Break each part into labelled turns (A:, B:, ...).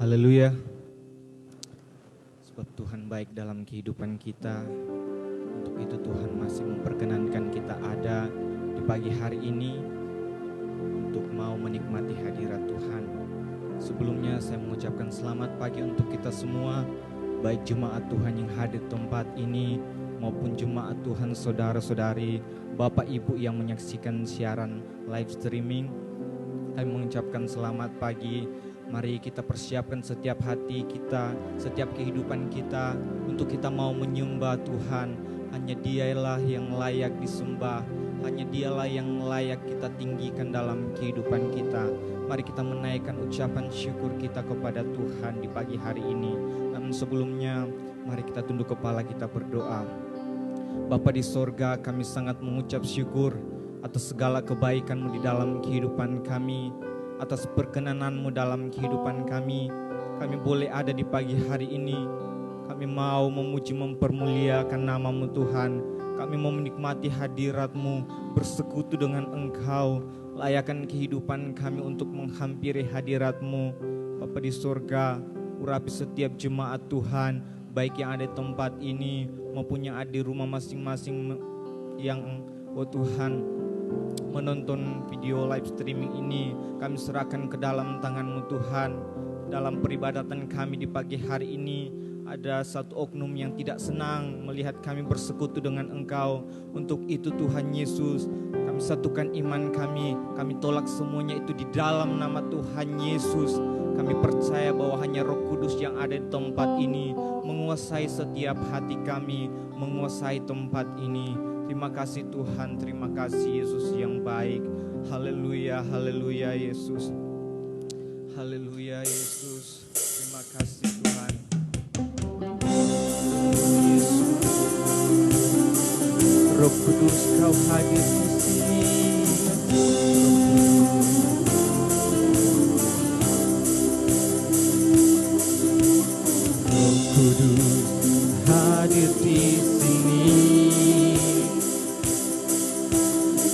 A: Haleluya. Sebab Tuhan baik dalam kehidupan kita. Untuk itu Tuhan masih memperkenankan kita ada di pagi hari ini untuk mau menikmati hadirat Tuhan. Sebelumnya saya mengucapkan selamat pagi untuk kita semua, baik jemaat Tuhan yang hadir di tempat ini maupun jemaat Tuhan saudara-saudari, Bapak Ibu yang menyaksikan siaran live streaming. Kami mengucapkan selamat pagi. Mari kita persiapkan setiap hati kita, setiap kehidupan kita untuk kita mau menyembah Tuhan. Hanya Dialah yang layak disembah, hanya Dialah yang layak kita tinggikan dalam kehidupan kita. Mari kita menaikkan ucapan syukur kita kepada Tuhan di pagi hari ini. Namun sebelumnya, mari kita tunduk kepala, kita berdoa. Bapa di sorga, kami sangat mengucap syukur atas segala kebaikan-Mu di dalam kehidupan kami, atas perkenanan-Mu dalam kehidupan kami. Kami boleh ada di pagi hari ini. Kami mau memuji mempermuliakan nama-Mu Tuhan. Kami mau menikmati hadirat-Mu, bersekutu dengan Engkau. Layakkan kehidupan kami untuk menghampiri hadirat-Mu. Bapa di surga, urapi setiap jemaat Tuhan, baik yang ada di tempat ini maupun yang ada di rumah masing-masing yang Tuhan menonton video live streaming ini. Kami serahkan ke dalam tangan-Mu Tuhan. Dalam peribadatan kami di pagi hari ini, ada satu oknum yang tidak senang melihat kami bersekutu dengan Engkau. Untuk itu Tuhan Yesus, kami satukan iman kami. Kami tolak semuanya itu di dalam nama Tuhan Yesus. Kami percaya bahwa hanya Roh Kudus yang ada di tempat ini menguasai setiap hati kami, menguasai tempat ini. Terima kasih Tuhan, terima kasih Yesus yang baik. Haleluya, haleluya Yesus. Haleluya Yesus. Terima kasih Tuhan. Yesus. Roh Kudus Kau hadir di sini. Roh Kudus hadir di sini.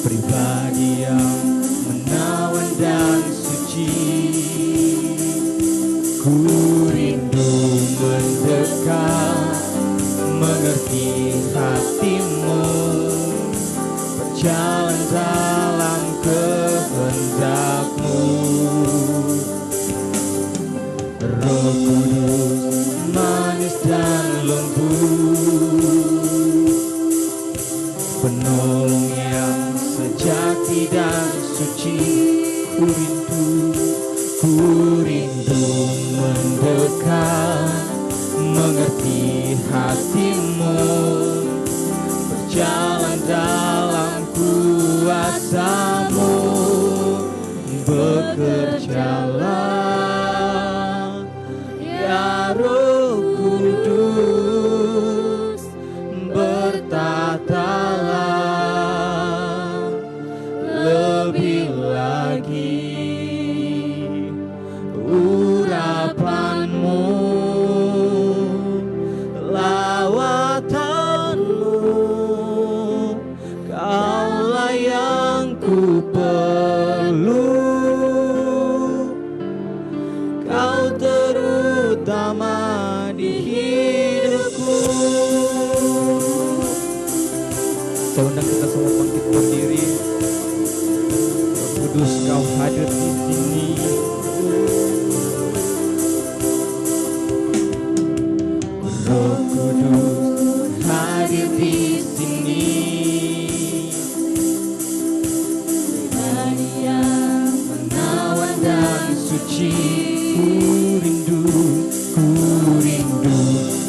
A: Pribadi yang menawan dan suci, ku rindu mendekat, mengerti hati-Mu, berjalan dalam kehendak-Mu. Roh Kudus manis dan lembut, penolong yang sejati dan suci. Ku rindu mendekat, mengerti hati-Mu, berjalan dalam kuasa-Mu. Bekerjalah ya Roh Kudus, bertatalah lebih lagi. Urapan-Mu, lawatan-Mu, Kaulah yang ku perlu. Kau terutama di hidupku. Saya undang kita semua bangkit berdiri. Roh Kudus Kau hadir di sini. Roh Kudus hadir di sini. Pribadi yang menawan dan suci, ku rindu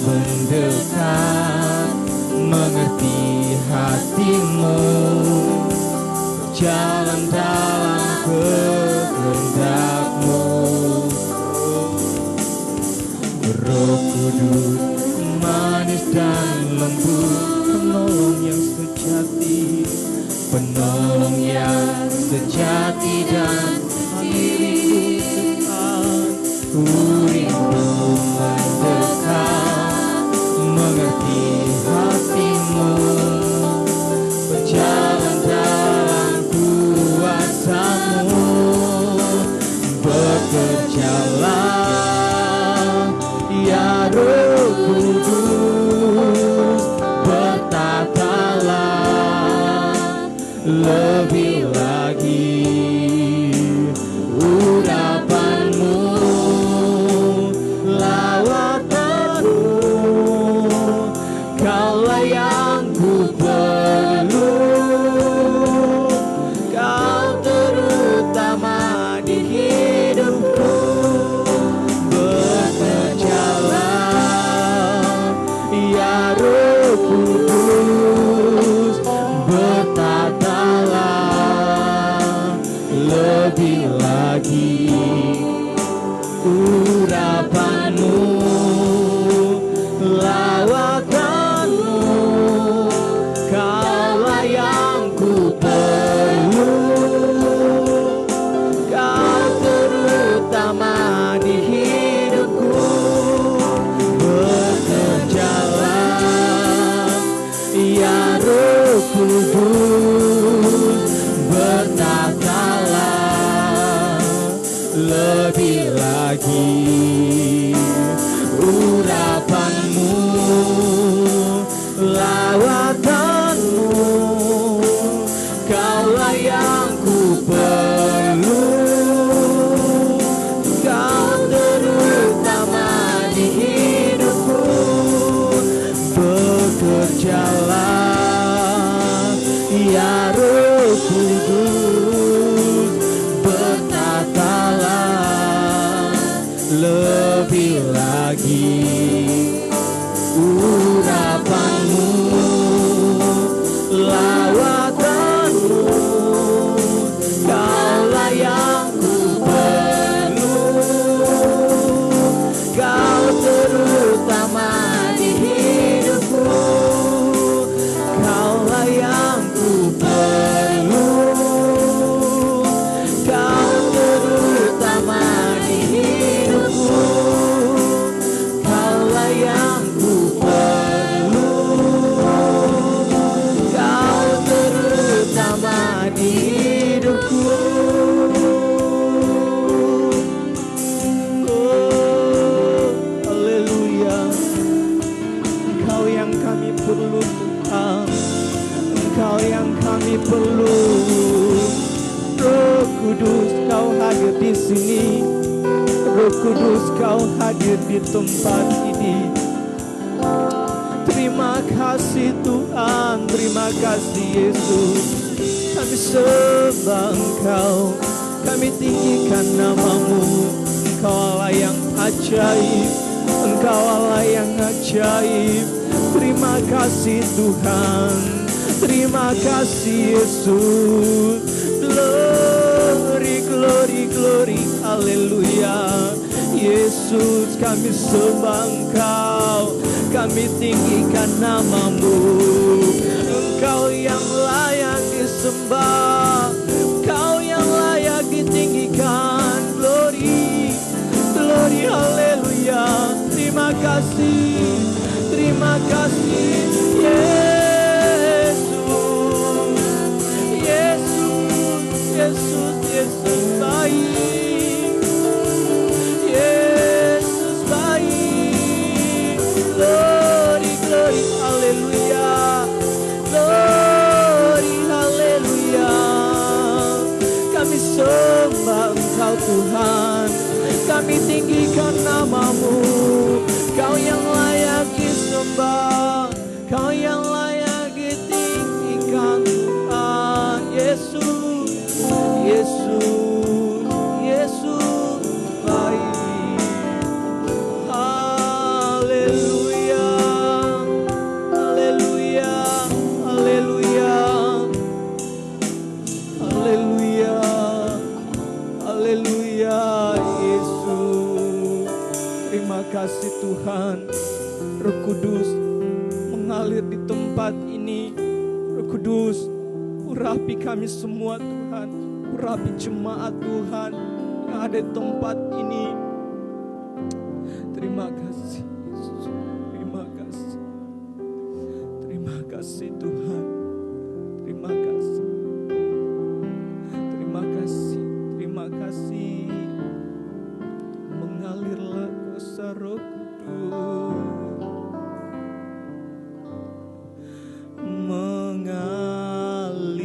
A: mendekat, mengerti hati-Mu, berjalan dalam kehendak-Mu. Roh Kudus manis dan lembut, penolong yang sejati, penolong yang sejati dan dekat. Ku rindu mendekat, mengerti hati-Mu, berjalan dalam kuasa-Mu. Bekerjalah lebih lagi urapanmu, lawakanmu, kaulah yang ku perlu, kau terutama di hidupku. Bekerjalah ya Roh Kudus, bertatalah lebih lagi urapanmu, lawatanmu, kaulah yang ku perlu, kau terutama di hidupku. Bekerjalah ya Roh Kudus, bertatalah lebih lagi urapanmu, lawatanmu, kaulah yang ku perlu, kau terutama di hidupku, kaulah yang ku perlu, kau terutama di hidupku, kaulah yang ku perlu, kau terutama di hidupku. Oh, haleluya. Engkau yang kami perlu Tuhan, Engkau yang kami perlu. Roh Kudus, Kau hadir di sini. Roh Kudus, Kau hadir di tempat ini. Terima kasih Tuhan, terima kasih Yesus. Kami sembah Engkau, kami tinggikan namamu. Engkau Allah yang ajaib, Engkau Allah yang ajaib. Terima kasih Tuhan, terima kasih Yesus. Glory, glory, glory, haleluya. Yesus, kami sembah Engkau, kami tinggikan namamu. Engkau yang layak disembah, Engkau yang layak ditinggikan. Glory, glory, haleluya. Terima kasih, terima kasih Yesus, Yesus, Yesus, Yesus baik, Yesus baik. Glory, glory, haleluya, glory, haleluya. Kami sembah Engkau Tuhan, kami tinggikan namamu. Kau yang layak disembah, Kau yang layak ditinggikan Tuhan. Yesus, Yesus, Yesus baik. Haleluya, haleluya, haleluya, haleluya, haleluya. Yesus, terima kasih Tuhan. Roh Kudus mengalir di tempat ini. Roh Kudus, urapi kami semua Tuhan, urapi jemaat Tuhan yang ada di tempat ini. Terima kasih Yesus, terima kasih, terima kasih Tuhan, terima kasih, terima kasih, terima kasih. Mengalirlah kuasa Roh Kudus, mengalirlah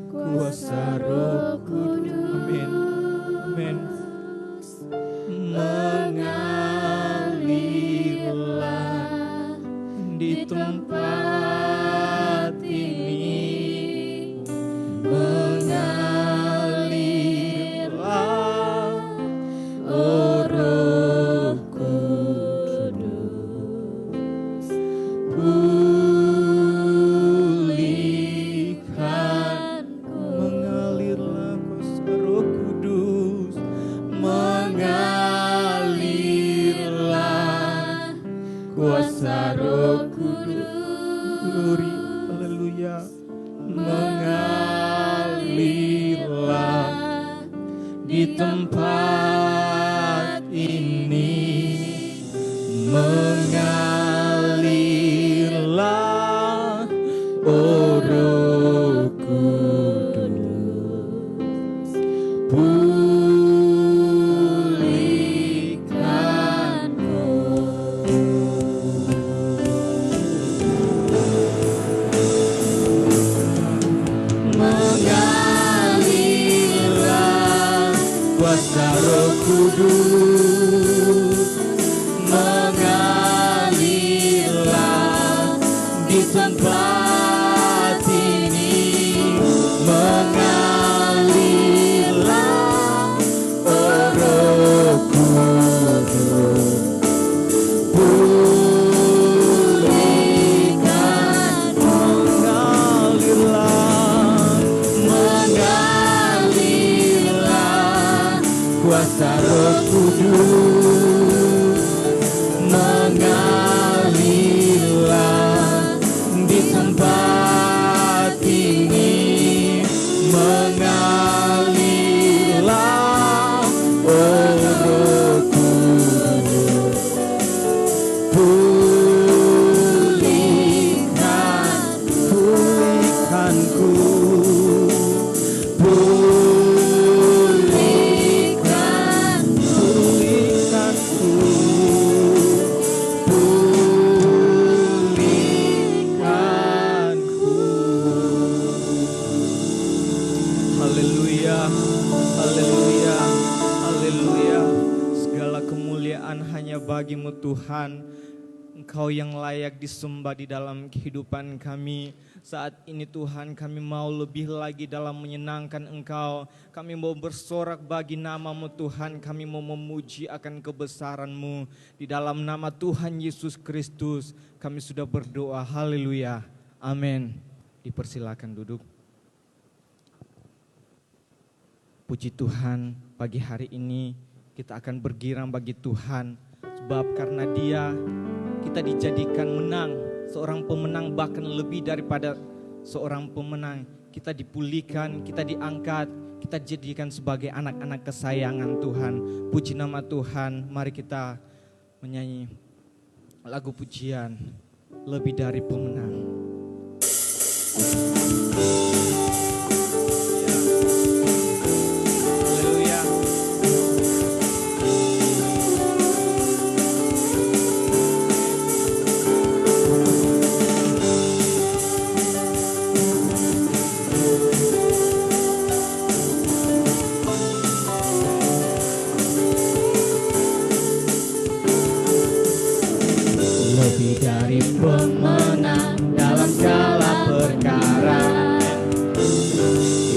A: kuasa Roh Kudus. Amin, amin. Mengalirlah di tempat ini, mengalirlah, oh Roh Kudus, pulihkanku. Mengalirlah kuasa Roh Kudus, mengalirlah di tempat ini, mengalirlah oh Roh Kudus, pulihkan, mengalirlah kuasa Roh Kudus, mengalirlah di tempat ini, mengalirlah oh Roh Kudus, pulihkan, pulihkanku, pulihkan, pulihkanku, pulihkanku. Haleluya, haleluya, haleluya. Segala kemuliaan hanya bagimu Tuhan. Engkau yang layak disembah di dalam kehidupan kami. Saat ini Tuhan, kami mau lebih lagi dalam menyenangkan Engkau. Kami mau bersorak bagi nama-Mu Tuhan. Kami mau memuji akan kebesaran-Mu. Di dalam nama Tuhan Yesus Kristus kami sudah berdoa. Haleluya, amin. Dipersilakan duduk. Puji Tuhan, pagi hari ini kita akan bergirang bagi Tuhan. Sebab karena Dia kita dijadikan menang, seorang pemenang, bahkan lebih daripada seorang pemenang. Kita dipulihkan, kita diangkat, kita dijadikan sebagai anak-anak kesayangan Tuhan. Puji nama Tuhan, mari kita menyanyi lagu pujian Lebih Dari Pemenang. Haleluya. Lebih dari pemenang dalam segala perkara,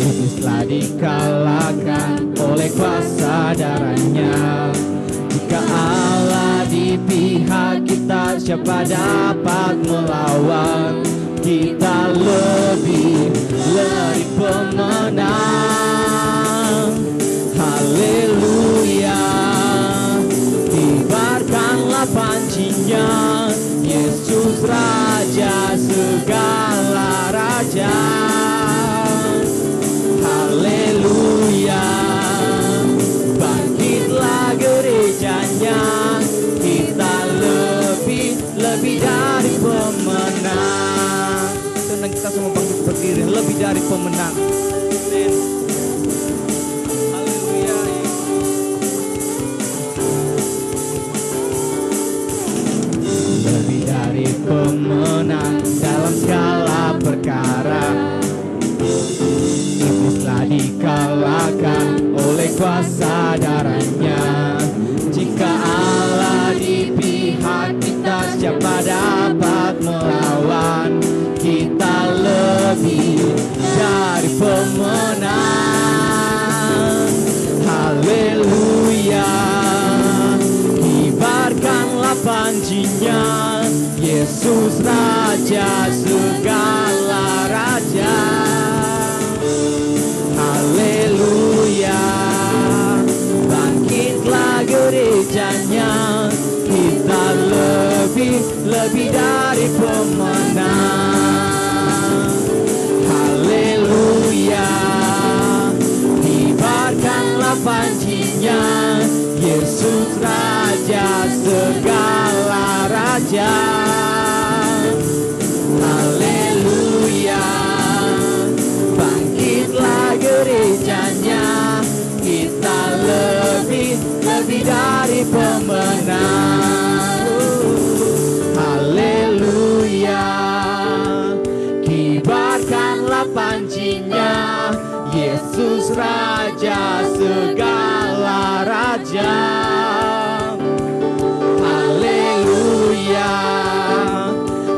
A: Iblis telah dikalahkan oleh kuasa darahnya. Jika Allah di pihak kita, siapa dapat melawan? Kita lebih dari pemenang. Haleluya. Kibarkanlah pancinya, Yesus Raja segala raja. Haleluya. Bangkitlah gerejanya, kita lebih dari pemenang. Tentang kita semua bangkit berdiri, lebih dari pemenang. Amen. Haleluya. Lebih dari pemenang dalam segala perkara, Iblis telah dikalahkan oleh kuasa darahnya. Jika Allah di pihak kita, siapa dapat melawan? Kita lebih dari pemenang. Haleluya. Kibarkanlah pancinya, Yesus Raja segala raja. Haleluya. Bangkitlah gerejanya, kita lebih dari pemenang. Haleluya. Kibarkanlah pancinya, Yesus Raja segala raja. Haleluya. Bangkitlah gerejanya, lebih dari pemenang. Haleluya, kibarkanlah pancinya, Yesus Raja segala raja. Haleluya,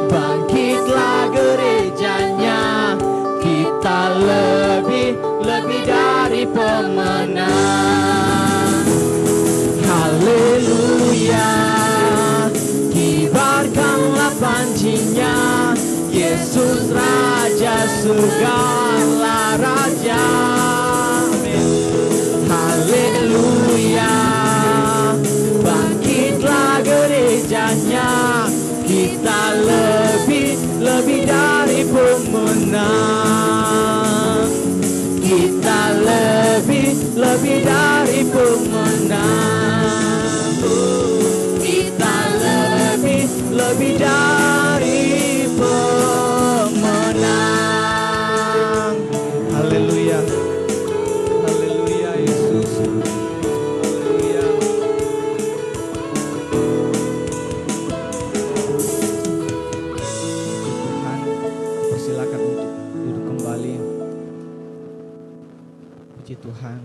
A: bangkitlah gerejanya, kita lebih dari pemenang. Haleluya, kibarkanlah pancinya, Yesus Raja segala raja. Haleluya, bangkitlah gerejanya, kita lebih dari pemenang. Kita lebih dari pemenang. Kita lebih dari pemenang. Haleluya, haleluya Yesus, haleluya. Tuhan, persilakan untuk duduk kembali. Puji Tuhan,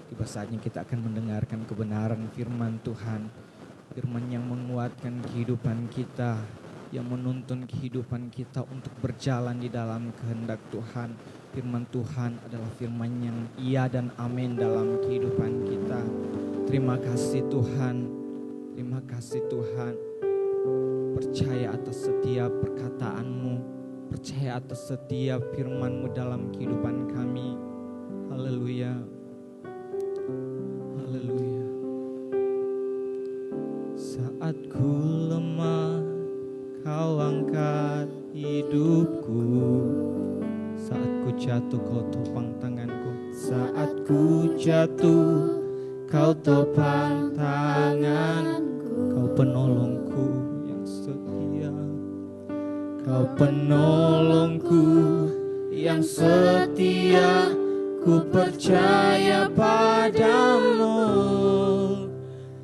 A: tiba saatnya kita akan mendengarkan kebenaran firman Tuhan. Firman yang menguatkan kehidupan kita, yang menuntun kehidupan kita untuk berjalan di dalam kehendak Tuhan. Firman Tuhan adalah firman yang iya dan amin dalam kehidupan kita. Terima kasih Tuhan, terima kasih Tuhan. Percaya atas setiap perkataanmu, percaya atas setiap firman-Mu dalam kehidupan kami. Haleluya, haleluya. Saat ku lemah, Kau angkat hidupku. Saat ku jatuh, Kau topang tanganku. Saat ku jatuh, Kau topang tanganku. Kau penolongku yang setia. Kau penolongku yang setia. Ku percaya padamu,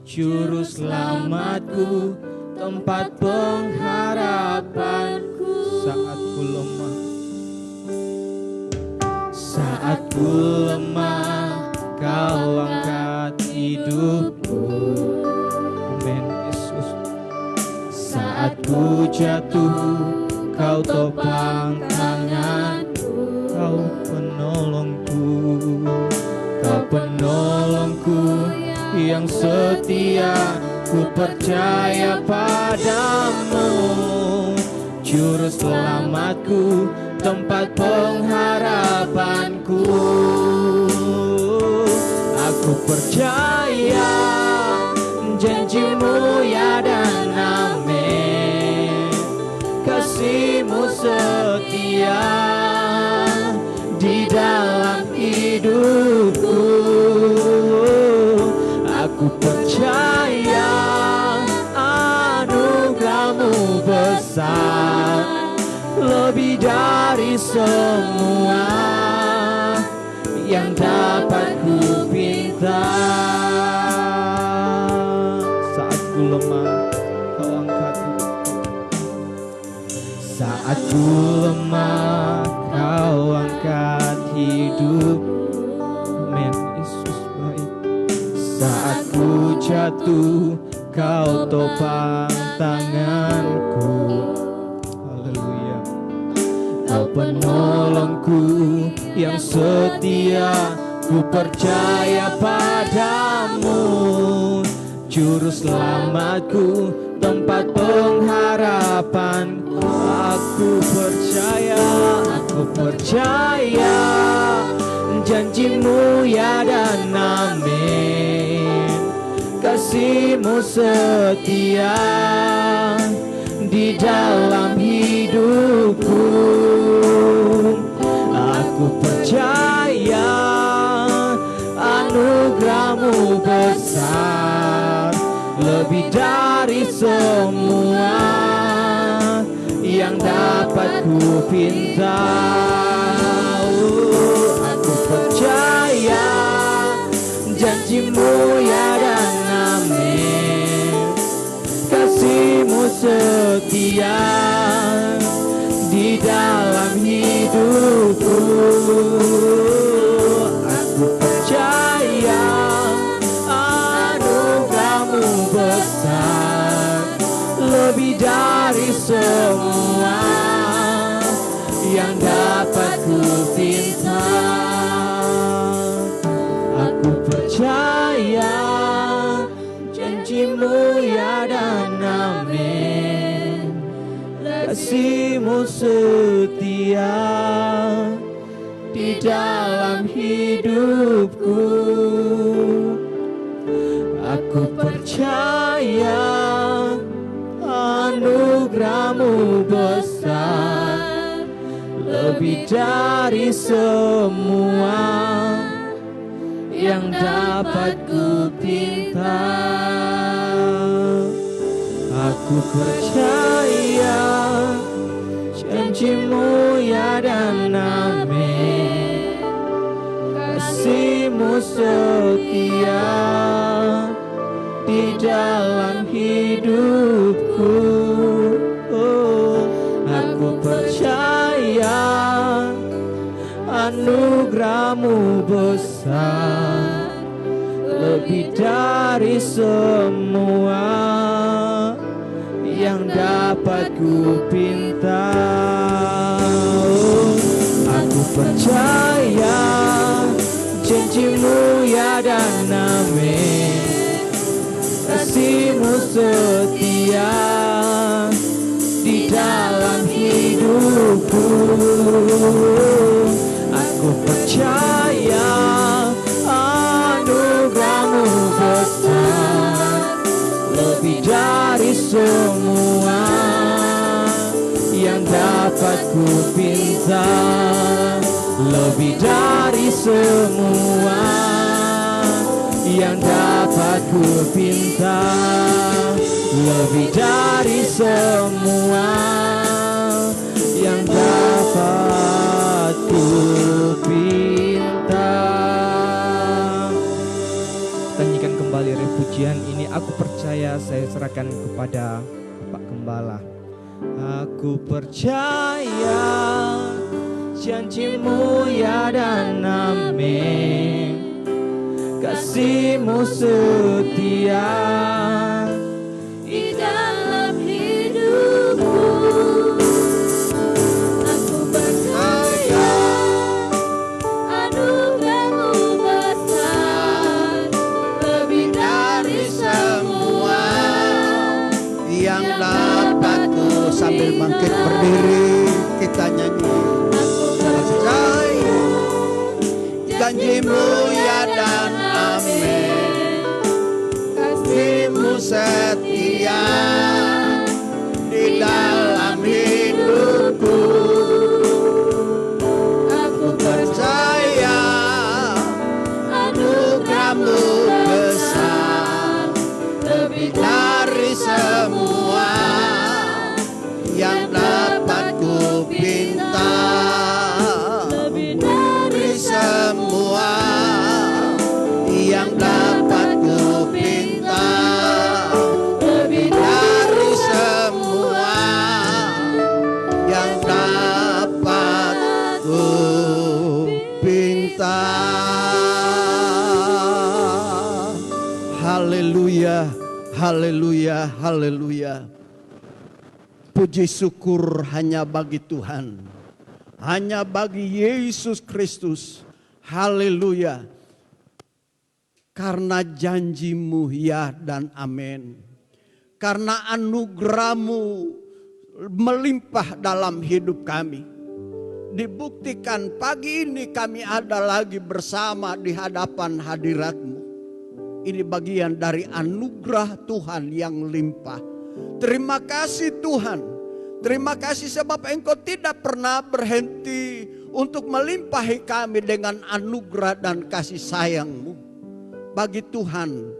A: Juru selamatku, tempat pengharapanku. Saat ku lemah, saat ku lemah, Kau angkat hidupku. Amin Yesus. Saat ku jatuh, Kau topang tanganku. Kau penolongku, Kau penolongku yang setia. Ku percaya padamu, Juru selamatku, tempat pengharapanku. Aku percaya janji-Mu ya dan amin. Kasih-Mu setia di dalam hidupku. Aku percaya anugerah-Mu besar, lebih dari semua yang dapat ku pinta. Saat ku lemah, Kau angkat hidupku. Saat ku lemah, Kau angkat hidup. Amin Yesus baik. Saat ku jatuh, Kau topang tanganku. Haleluya. Kau penolongku yang setia. Ku percaya padamu, Juru selamatku, tempat pengharapan. Aku percaya janji-Mu ya dan amin. Kasih-Mu setia di dalam hidupku. Aku percaya anugerah-Mu besar, lebih dari semua yang dapat ku pinta. Aku percaya janji-Mu ya dan setia di dalam hidupku. Aku percaya anugerahmu besar, lebih dari semua yang dapat ku pinta. Aku percaya janjimu ya dan amin, kasihmu setia di dalam hidupku. Aku percaya anugerahmu besar, lebih dari semua yang dapat ku pinta. Aku percaya janjimu ya dan amin, kasihmu setia di dalam hidupku. Aku percaya anugerahmu besar, lebih dari semua yang dapat ku pinta. Aku percaya janjimu ya dan amin, kasihmu setia di dalam hidupku. Aku percaya anugerahmu besar, lebih dari semua yang dapat ku pinta, lebih dari semua yang dapat ku pinta, lebih dari semua yang dapat ku pinta. Nyanyikan kembali repujian ini. Aku percaya, saya serahkan kepada Bapak Gembala. Aku percaya janjimu ya dan amin, kasihmu setia di dalam hidupku. Aku percaya anugerahmu besar, lebih dari semua
B: yang dapat ku. Sambil bangkit berdiri kita nyanyi. Aku percaya janjimu ya dan amin, kasihmu setia di dalam hidupku. Aku percaya anugerahmu besar, lebih dari semua yang dapat ku pinta, lebih dari semua yang dapat ku pinta, lebih dari semua yang dapat ku pinta. Haleluya, haleluya, haleluya. Puji syukur hanya bagi Tuhan, hanya bagi Yesus Kristus. Haleluya. Karena janjimu ya dan amin, karena anugerahmu melimpah dalam hidup kami, dibuktikan pagi ini kami ada lagi bersama di hadapan hadirat-Mu. Ini bagian dari anugerah Tuhan yang limpah. Terima kasih Tuhan. Terima kasih sebab Engkau tidak pernah berhenti untuk melimpahi kami dengan anugerah dan kasih sayang-Mu. Bagi Tuhan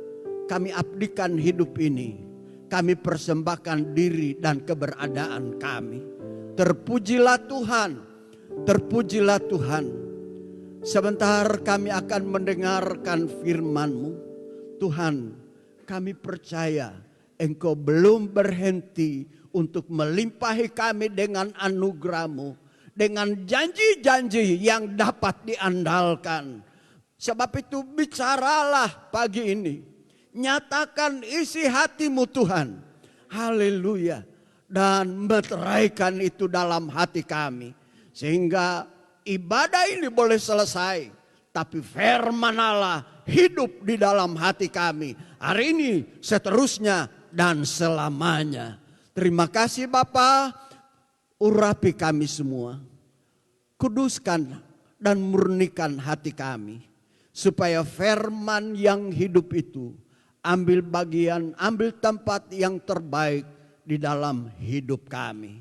B: kami abdikan hidup ini. Kami persembahkan diri dan keberadaan kami. Terpujilah Tuhan. Terpujilah Tuhan. Sebentar kami akan mendengarkan firman-Mu. Tuhan, kami percaya Engkau belum berhenti untuk melimpahi kami dengan anugerah-Mu, dengan janji-janji yang dapat diandalkan. Sebab itu bicaralah pagi ini. Nyatakan isi hati-Mu Tuhan. Haleluya. Dan meteraikan itu dalam hati kami. Sehingga ibadah ini boleh selesai. Tapi firman Allah hidup di dalam hati kami. Hari ini, seterusnya, dan selamanya. Terima kasih Bapa. Urapi kami semua. Kuduskan dan murnikan hati kami. Supaya firman yang hidup itu ambil bagian, ambil tempat yang terbaik di dalam hidup kami.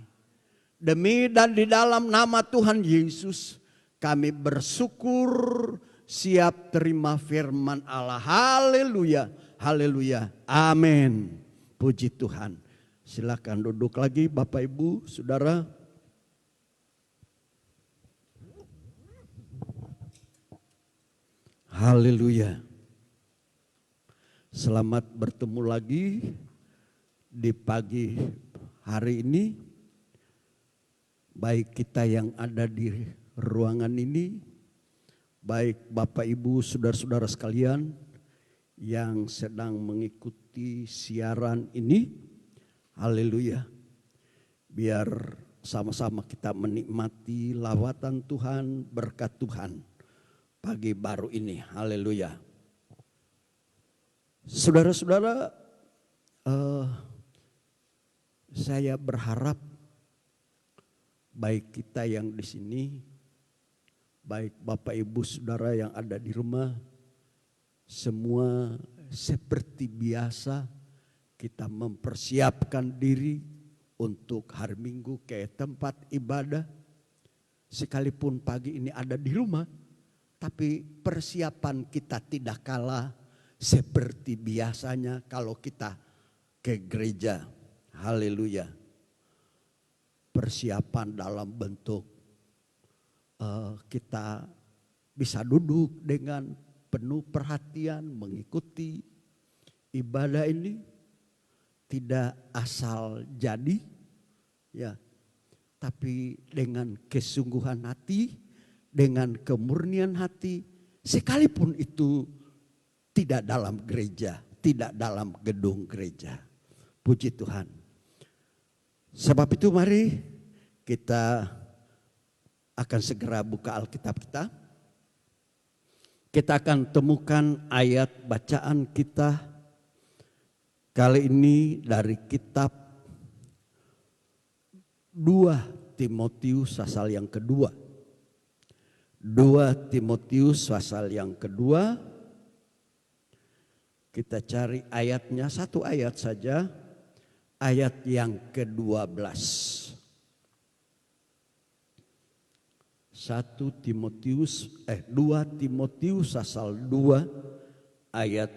B: Demi dan di dalam nama Tuhan Yesus kami bersyukur, siap terima firman Allah. Haleluya, haleluya, amin. Puji Tuhan. Silakan duduk lagi Bapak Ibu, Saudara. Haleluya. Selamat bertemu lagi di pagi hari ini. Baik kita yang ada di ruangan ini, baik Bapak Ibu saudara-saudara sekalian yang sedang mengikuti siaran ini. Haleluya. Biar sama-sama kita menikmati lawatan Tuhan, berkat Tuhan pagi baru ini. Haleluya. Saudara-saudara, saya berharap baik kita yang di sini, baik Bapak Ibu Saudara yang ada di rumah, semua seperti biasa kita mempersiapkan diri untuk hari Minggu ke tempat ibadah. Sekalipun pagi ini ada di rumah, tapi persiapan kita tidak kalah seperti biasanya kalau kita ke gereja. Haleluya. Persiapan dalam bentuk kita bisa duduk dengan penuh perhatian mengikuti ibadah ini, tidak asal jadi ya, tapi dengan kesungguhan hati, dengan kemurnian hati, sekalipun itu tidak dalam gereja, tidak dalam gedung gereja. Puji Tuhan. Sebab itu mari kita akan segera buka Alkitab kita. Kita akan temukan ayat bacaan kita kali ini dari kitab 2 Timotius pasal yang kedua. 2 Timotius pasal yang kedua. Kita cari ayatnya, satu ayat saja. Ayat yang ke-12. 2 Timotius pasal 2 ayat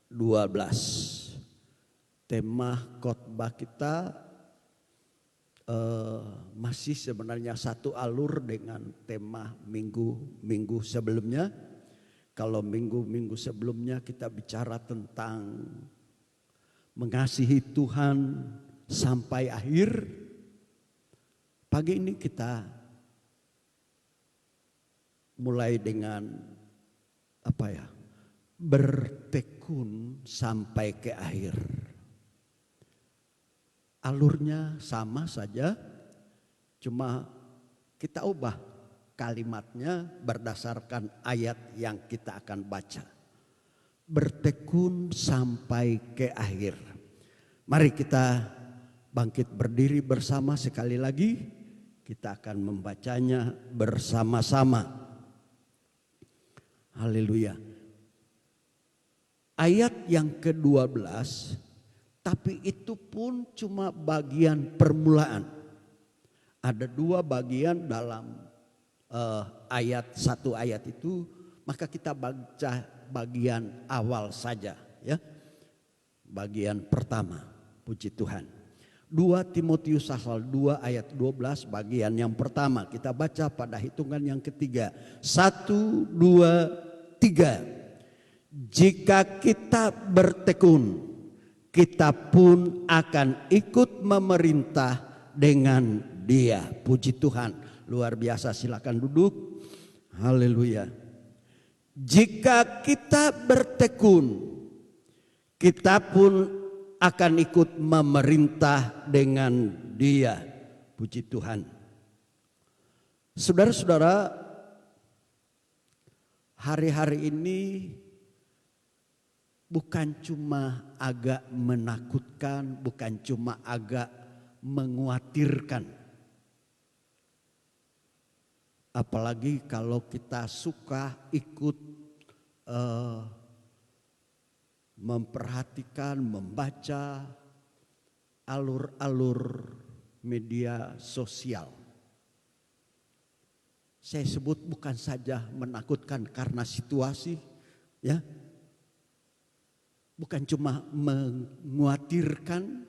B: 12. Tema khotbah kita masih sebenarnya satu alur dengan tema minggu sebelumnya. Kalau minggu sebelumnya kita bicara tentang mengasihi Tuhan sampai akhir. Pagi ini kita mulai dengan bertekun sampai ke akhir. Alurnya sama saja, cuma kita ubah kalimatnya berdasarkan ayat yang kita akan baca. Bertekun sampai ke akhir. Mari kita bangkit berdiri bersama sekali lagi. Kita akan membacanya bersama-sama. Haleluya. Ayat yang ke-12, tapi itu pun cuma bagian permulaan. Ada dua bagian dalam satu ayat itu, maka kita baca bagian awal saja ya. Bagian pertama, puji Tuhan. 2 Timotius pasal 2 ayat 12 bagian yang pertama. Kita baca pada hitungan yang ketiga. 1, 2, 3. Jika kita bertekun, kita pun akan ikut memerintah dengan Dia. Puji Tuhan, luar biasa. Silakan duduk. Haleluya. Jika kita bertekun, kita pun akan ikut memerintah dengan Dia. Puji Tuhan. Saudara-saudara, hari-hari ini bukan cuma agak menakutkan, bukan cuma agak mengkhawatirkan. Apalagi kalau kita suka ikut memperhatikan, membaca alur-alur media sosial. Saya sebut bukan saja menakutkan karena situasi, ya. Bukan cuma mengkhawatirkan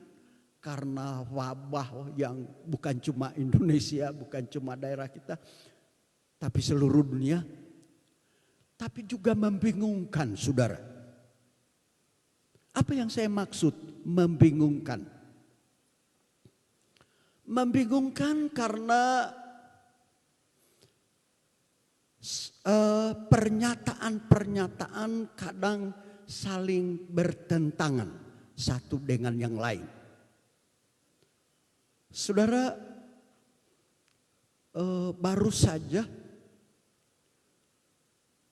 B: karena wabah yang bukan cuma Indonesia, bukan cuma daerah kita, tapi seluruh dunia. Tapi juga membingungkan, saudara. Apa yang saya maksud membingungkan? Membingungkan karena pernyataan-pernyataan kadang saling bertentangan satu dengan yang lain. Saudara, baru saja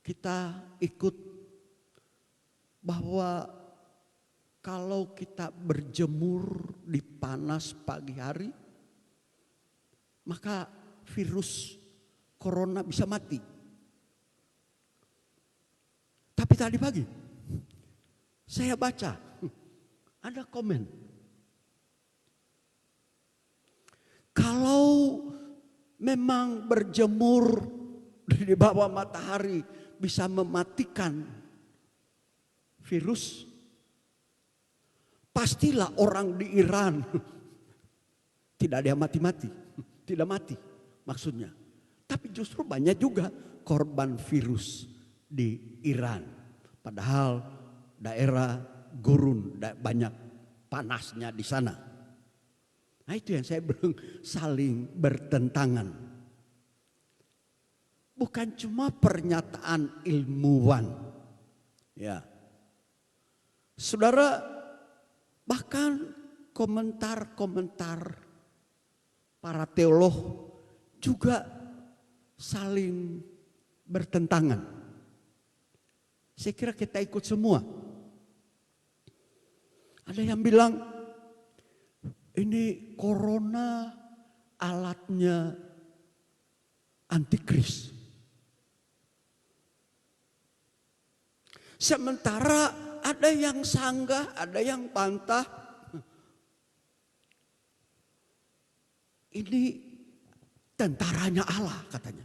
B: kita ikut bahwa kalau kita berjemur di panas pagi hari, maka virus corona bisa mati. Tapi tadi pagi saya baca ada komen, kalau memang berjemur di bawah matahari bisa mematikan virus, pastilah orang di Iran tidak ada yang mati-mati, tidak mati maksudnya. Tapi justru banyak juga korban virus di Iran. Padahal daerah gurun, banyak panasnya di sana. Nah itu yang saya bilang saling bertentangan. Bukan cuma pernyataan ilmuwan. Ya. Saudara, bahkan komentar-komentar para teolog juga saling bertentangan. Saya kira kita ikut semua. Ada yang bilang ini corona alatnya antikris. Sementara ada yang sanggah, ada yang bantah. Ini tentaranya Allah katanya.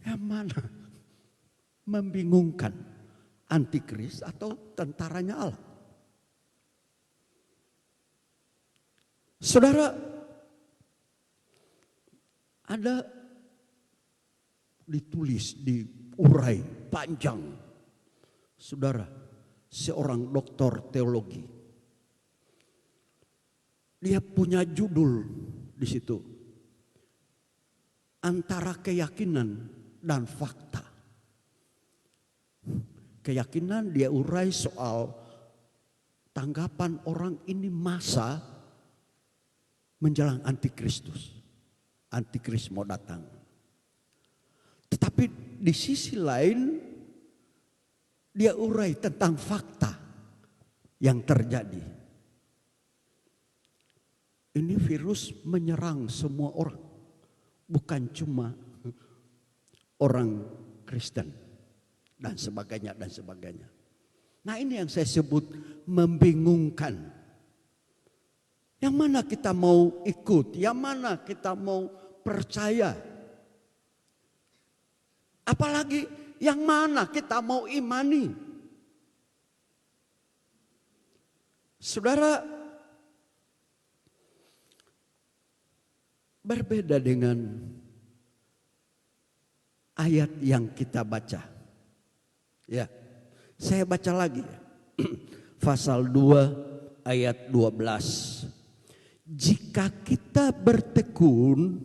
B: Yang mana? Membingungkan, antikris atau tentaranya Allah. Saudara, ada ditulis di urai panjang. Saudara, seorang doktor teologi. Dia punya judul di situ. Antara keyakinan dan fakta. Keyakinan dia urai soal tanggapan orang ini masa menjelang antikristus. Antikris mau datang. Tetapi di sisi lain dia urai tentang fakta yang terjadi. Ini virus menyerang semua orang. Bukan cuma orang Kristen dan sebagainya dan sebagainya. Nah ini yang saya sebut membingungkan. Yang mana kita mau ikut, yang mana kita mau percaya. Apalagi yang mana kita mau imani. Saudara, berbeda dengan ayat yang kita baca. Ya, saya baca lagi. pasal 2 ayat 12. Jika kita bertekun,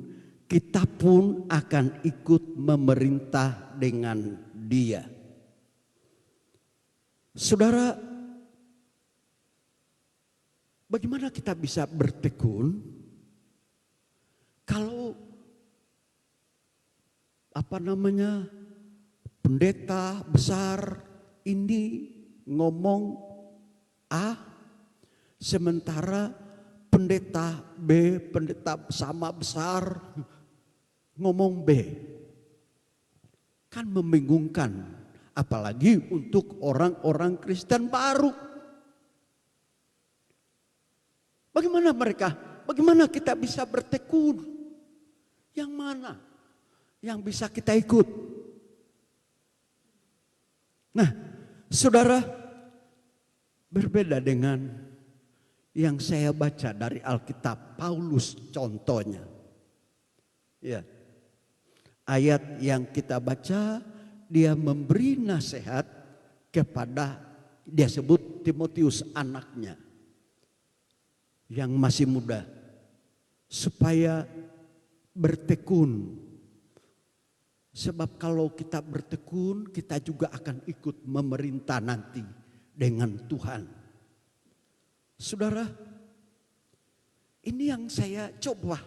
B: kita pun akan ikut memerintah dengan Dia. Saudara, bagaimana kita bisa bertekun kalau pendeta besar ini ngomong A, sementara pendeta B, pendeta sama besar ngomong B. Kan membingungkan, apalagi untuk orang-orang Kristen baru. Bagaimana kita bisa bertekun? Yang mana yang bisa kita ikut? Nah, saudara, berbeda dengan yang saya baca dari Alkitab, Paulus contohnya. Ya. Ayat yang kita baca, dia memberi nasihat kepada, dia sebut Timotius anaknya yang masih muda, supaya bertekun. Sebab kalau kita bertekun, kita juga akan ikut memerintah nanti dengan Tuhan. Saudara, ini yang saya coba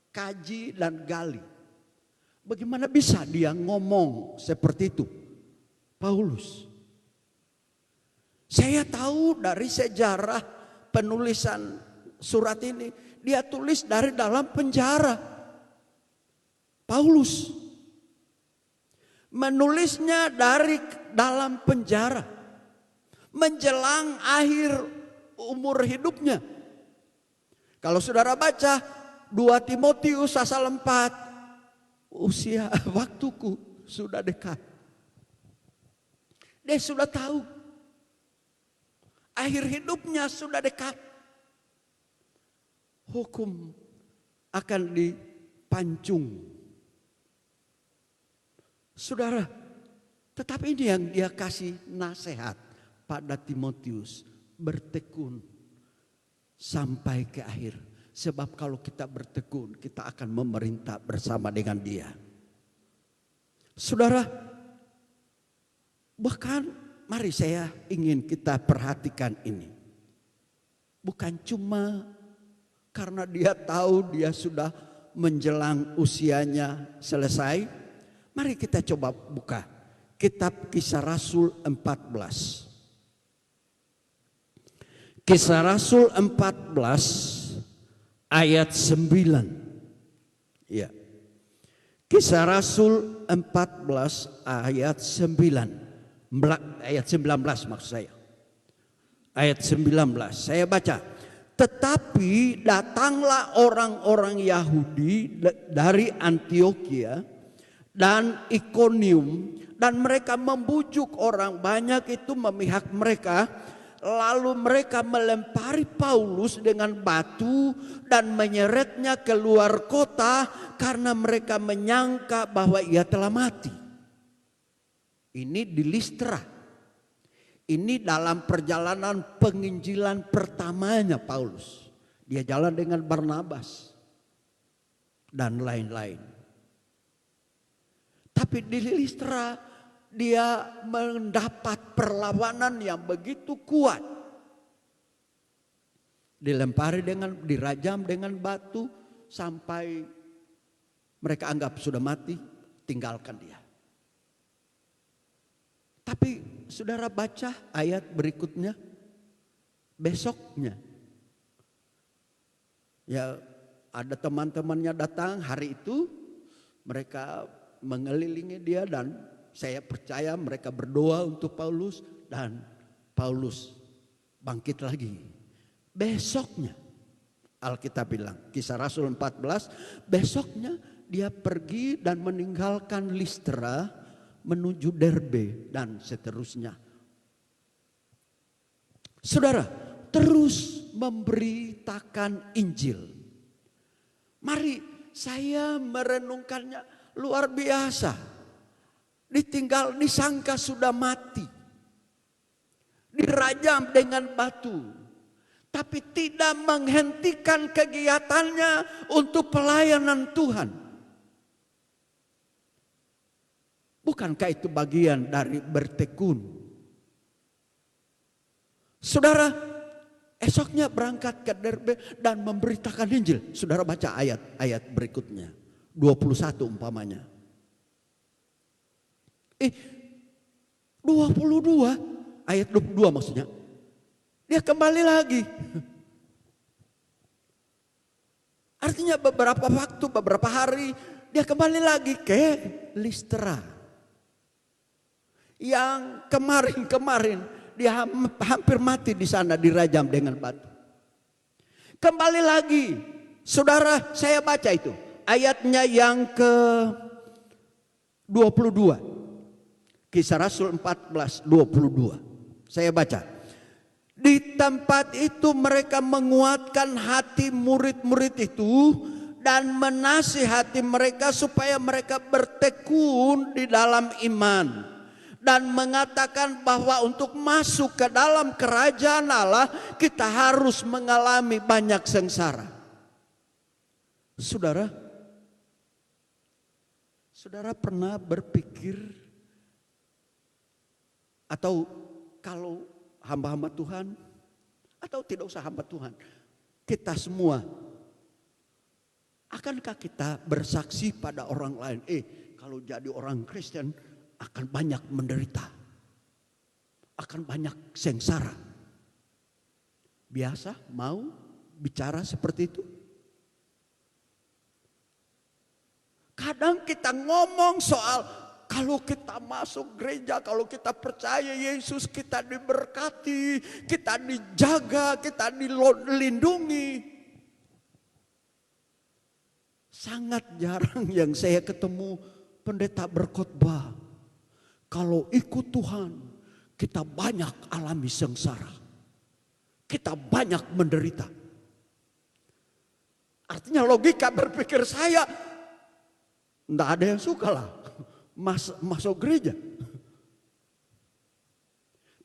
B: kaji dan gali. Bagaimana bisa dia ngomong seperti itu, Paulus? Saya tahu dari sejarah penulisan surat ini, dia tulis dari dalam penjara. Paulus menulisnya dari dalam penjara menjelang akhir umur hidupnya. Kalau saudara baca 2 Timotius pasal 4, usia waktuku sudah dekat. Dia sudah tahu akhir hidupnya sudah dekat. Hukum akan dipancung. Saudara, tetapi ini yang dia kasih nasihat pada Timotius, bertekun sampai ke akhir. Sebab kalau kita bertekun, kita akan memerintah bersama dengan Dia. Saudara, bahkan mari saya ingin kita perhatikan ini. Bukan cuma karena dia tahu dia sudah menjelang usianya selesai. Mari kita coba buka kitab Kisah Rasul 14. Kisah Rasul 14 ayat 9. Ya. Kisah Rasul 14 ayat 9. Ayat 19 maksud saya. Ayat 19 saya baca. Tetapi datanglah orang-orang Yahudi dari Antiokhia dan Ikonium, dan mereka membujuk orang banyak itu memihak mereka. Lalu mereka melempari Paulus dengan batu dan menyeretnya keluar kota karena mereka menyangka bahwa ia telah mati. Ini di Listra. Ini dalam perjalanan penginjilan pertamanya Paulus. Dia jalan dengan Barnabas dan lain-lain. Tapi di Listra dia mendapat perlawanan yang begitu kuat. Dirajam dengan batu sampai mereka anggap sudah mati, tinggalkan dia. Tapi saudara baca ayat berikutnya, besoknya ya ada teman-temannya datang hari itu, mereka mengelilingi dia dan saya percaya mereka berdoa untuk Paulus dan Paulus bangkit lagi. Besoknya Alkitab bilang, Kisah Rasul 14, besoknya dia pergi dan meninggalkan Listra menuju Derbe dan seterusnya. Saudara, terus memberitakan Injil. Mari saya merenungkannya. Luar biasa. Disangka sudah mati. dirajam dengan batu, tapi tidak menghentikan kegiatannya untuk pelayanan Tuhan. Bukankah itu bagian dari bertekun? Saudara, esoknya berangkat ke Derbe dan memberitakan Injil. Saudara baca ayat-ayat berikutnya. 21 umpamanya. 22, ayat 22 maksudnya. Dia kembali lagi. Artinya beberapa waktu, beberapa hari dia kembali lagi ke Listra. Yang kemarin dia hampir mati di sana, dirajam dengan batu. Kembali lagi, saudara, saya baca itu ayatnya yang ke 22, Kisah Rasul 14:22. Saya baca. Di tempat itu mereka menguatkan hati murid-murid itu dan menasihati mereka supaya mereka bertekun di dalam iman. Dan mengatakan bahwa untuk masuk ke dalam kerajaan Allah kita harus mengalami banyak sengsara. Saudara pernah berpikir, atau kalau hamba-hamba Tuhan, atau tidak usah hamba Tuhan, kita semua, akankah kita bersaksi pada orang lain, kalau jadi orang Kristen akan banyak menderita, akan banyak sengsara? Biasa mau bicara seperti itu? Kadang kita ngomong soal kalau kita masuk gereja, kalau kita percaya Yesus, kita diberkati, kita dijaga, kita dilindungi. Sangat jarang yang saya ketemu pendeta berkhotbah, kalau ikut Tuhan, kita banyak alami sengsara. Kita banyak menderita. Artinya logika berpikir saya, tidak ada yang suka lah masuk gereja.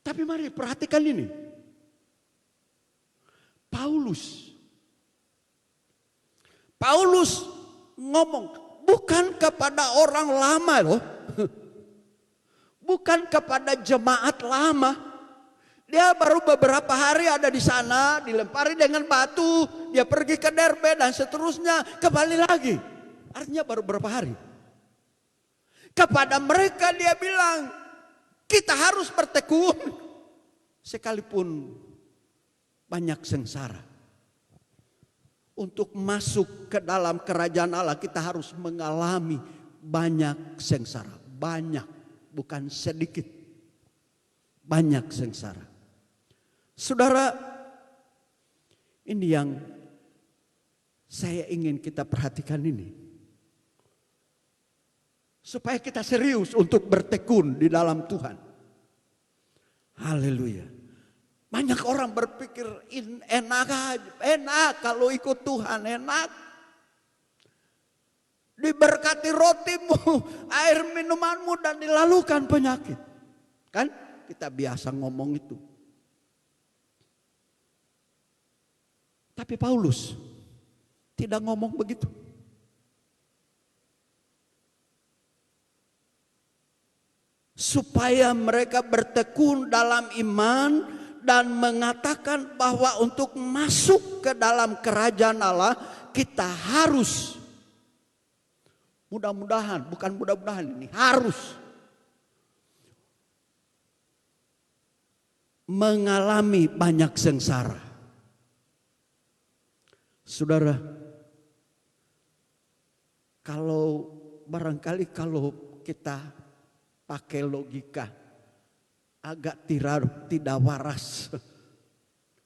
B: Tapi mari perhatikan ini. Paulus ngomong bukan kepada orang lama loh. Bukan kepada jemaat lama. Dia baru beberapa hari ada di sana, dilempari dengan batu, dia pergi ke Derbe dan seterusnya, kembali lagi. Artinya baru beberapa hari. Kepada mereka dia bilang, kita harus bertekun sekalipun banyak sengsara. Untuk masuk ke dalam kerajaan Allah kita harus mengalami banyak sengsara. Banyak. Bukan sedikit, banyak sengsara. Saudara, ini yang saya ingin kita perhatikan ini. Supaya kita serius untuk bertekun di dalam Tuhan. Haleluya. Banyak orang berpikir enak kalau ikut Tuhan, enak. Diberkati rotimu, air minumanmu dan dilalukan penyakit. Kan kita biasa ngomong itu. Tapi Paulus tidak ngomong begitu. Supaya mereka bertekun dalam iman dan mengatakan bahwa untuk masuk ke dalam kerajaan Allah kita harus, mudah-mudahan, bukan mudah-mudahan, ini harus mengalami banyak sengsara. Saudara, kalau barangkali kalau kita pakai logika agak tidak waras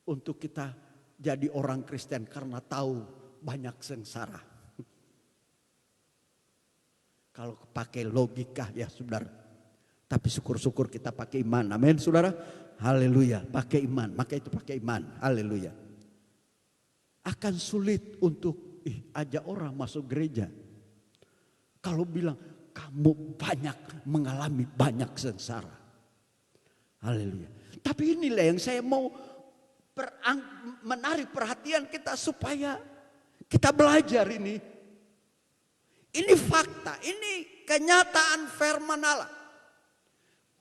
B: untuk kita jadi orang Kristen karena tahu banyak sengsara. Kalau pakai logika ya saudara. Tapi syukur-syukur kita pakai iman. Amin saudara. Haleluya. Pakai iman. Maka itu pakai iman. Haleluya. Akan sulit untuk ajak orang masuk gereja. Kalau bilang kamu banyak mengalami banyak sengsara. Haleluya. Tapi inilah yang saya mau menarik perhatian kita supaya kita belajar ini. Ini fakta, ini kenyataan firman Allah.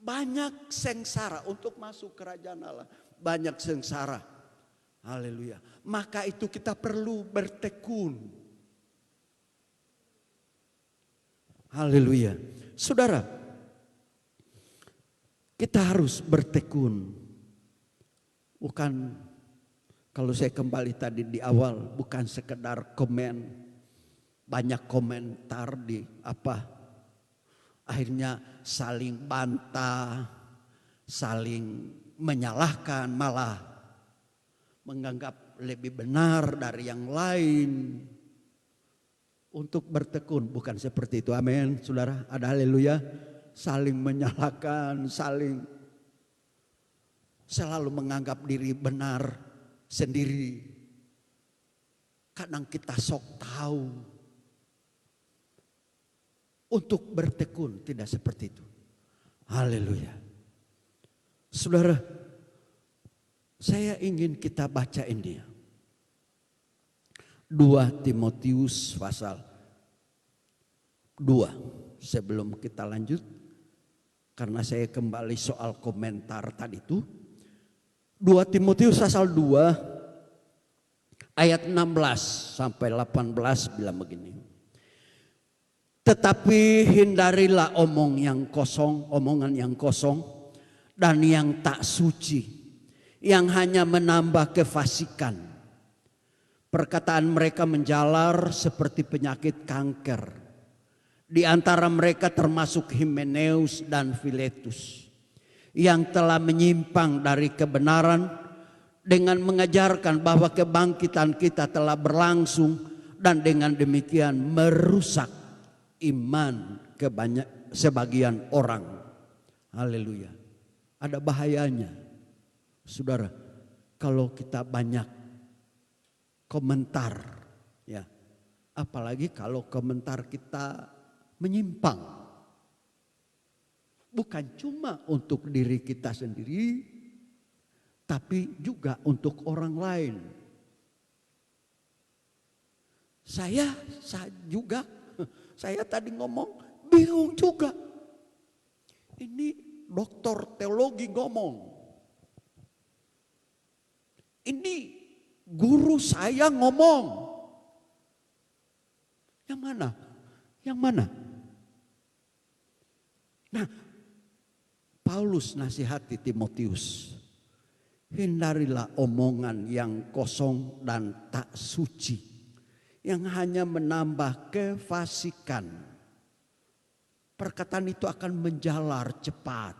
B: Banyak sengsara untuk masuk kerajaan Allah. Banyak sengsara. Haleluya. Maka itu kita perlu bertekun. Haleluya. Saudara, kita harus bertekun. Bukan, kalau saya kembali tadi di awal, bukan sekedar komen, banyak komentar di akhirnya saling bantah, saling menyalahkan, malah menganggap lebih benar dari yang lain. Untuk bertekun bukan seperti itu, amin saudara, ada haleluya. Saling menyalahkan, selalu menganggap diri benar sendiri. Kadang kita sok tahu. Untuk bertekun tidak seperti itu. Haleluya. Saudara, saya ingin kita baca ini. 2 Timotius pasal 2. Sebelum kita lanjut, karena saya kembali soal komentar tadi itu. 2 Timotius pasal 2 ayat 16 sampai 18 bilang begini. Tetapi hindarilah omongan yang kosong dan yang tak suci, yang hanya menambah kefasikan. Perkataan mereka menjalar seperti penyakit kanker. Di antara mereka termasuk Himeneus dan Filetus, yang telah menyimpang dari kebenaran dengan mengajarkan bahwa kebangkitan kita telah berlangsung, dan dengan demikian merusak iman sebagian orang. Haleluya. Ada bahayanya, saudara, kalau kita banyak komentar, ya, apalagi kalau komentar kita menyimpang. Bukan cuma untuk diri kita sendiri, tapi juga untuk orang lain. Saya tadi ngomong bingung juga. Ini doktor teologi ngomong. Ini guru saya ngomong. Yang mana? Yang mana? Nah, Paulus nasihati Timotius. Hindarilah omongan yang kosong dan tak suci, yang hanya menambah kefasikan. Perkataan itu akan menjalar cepat.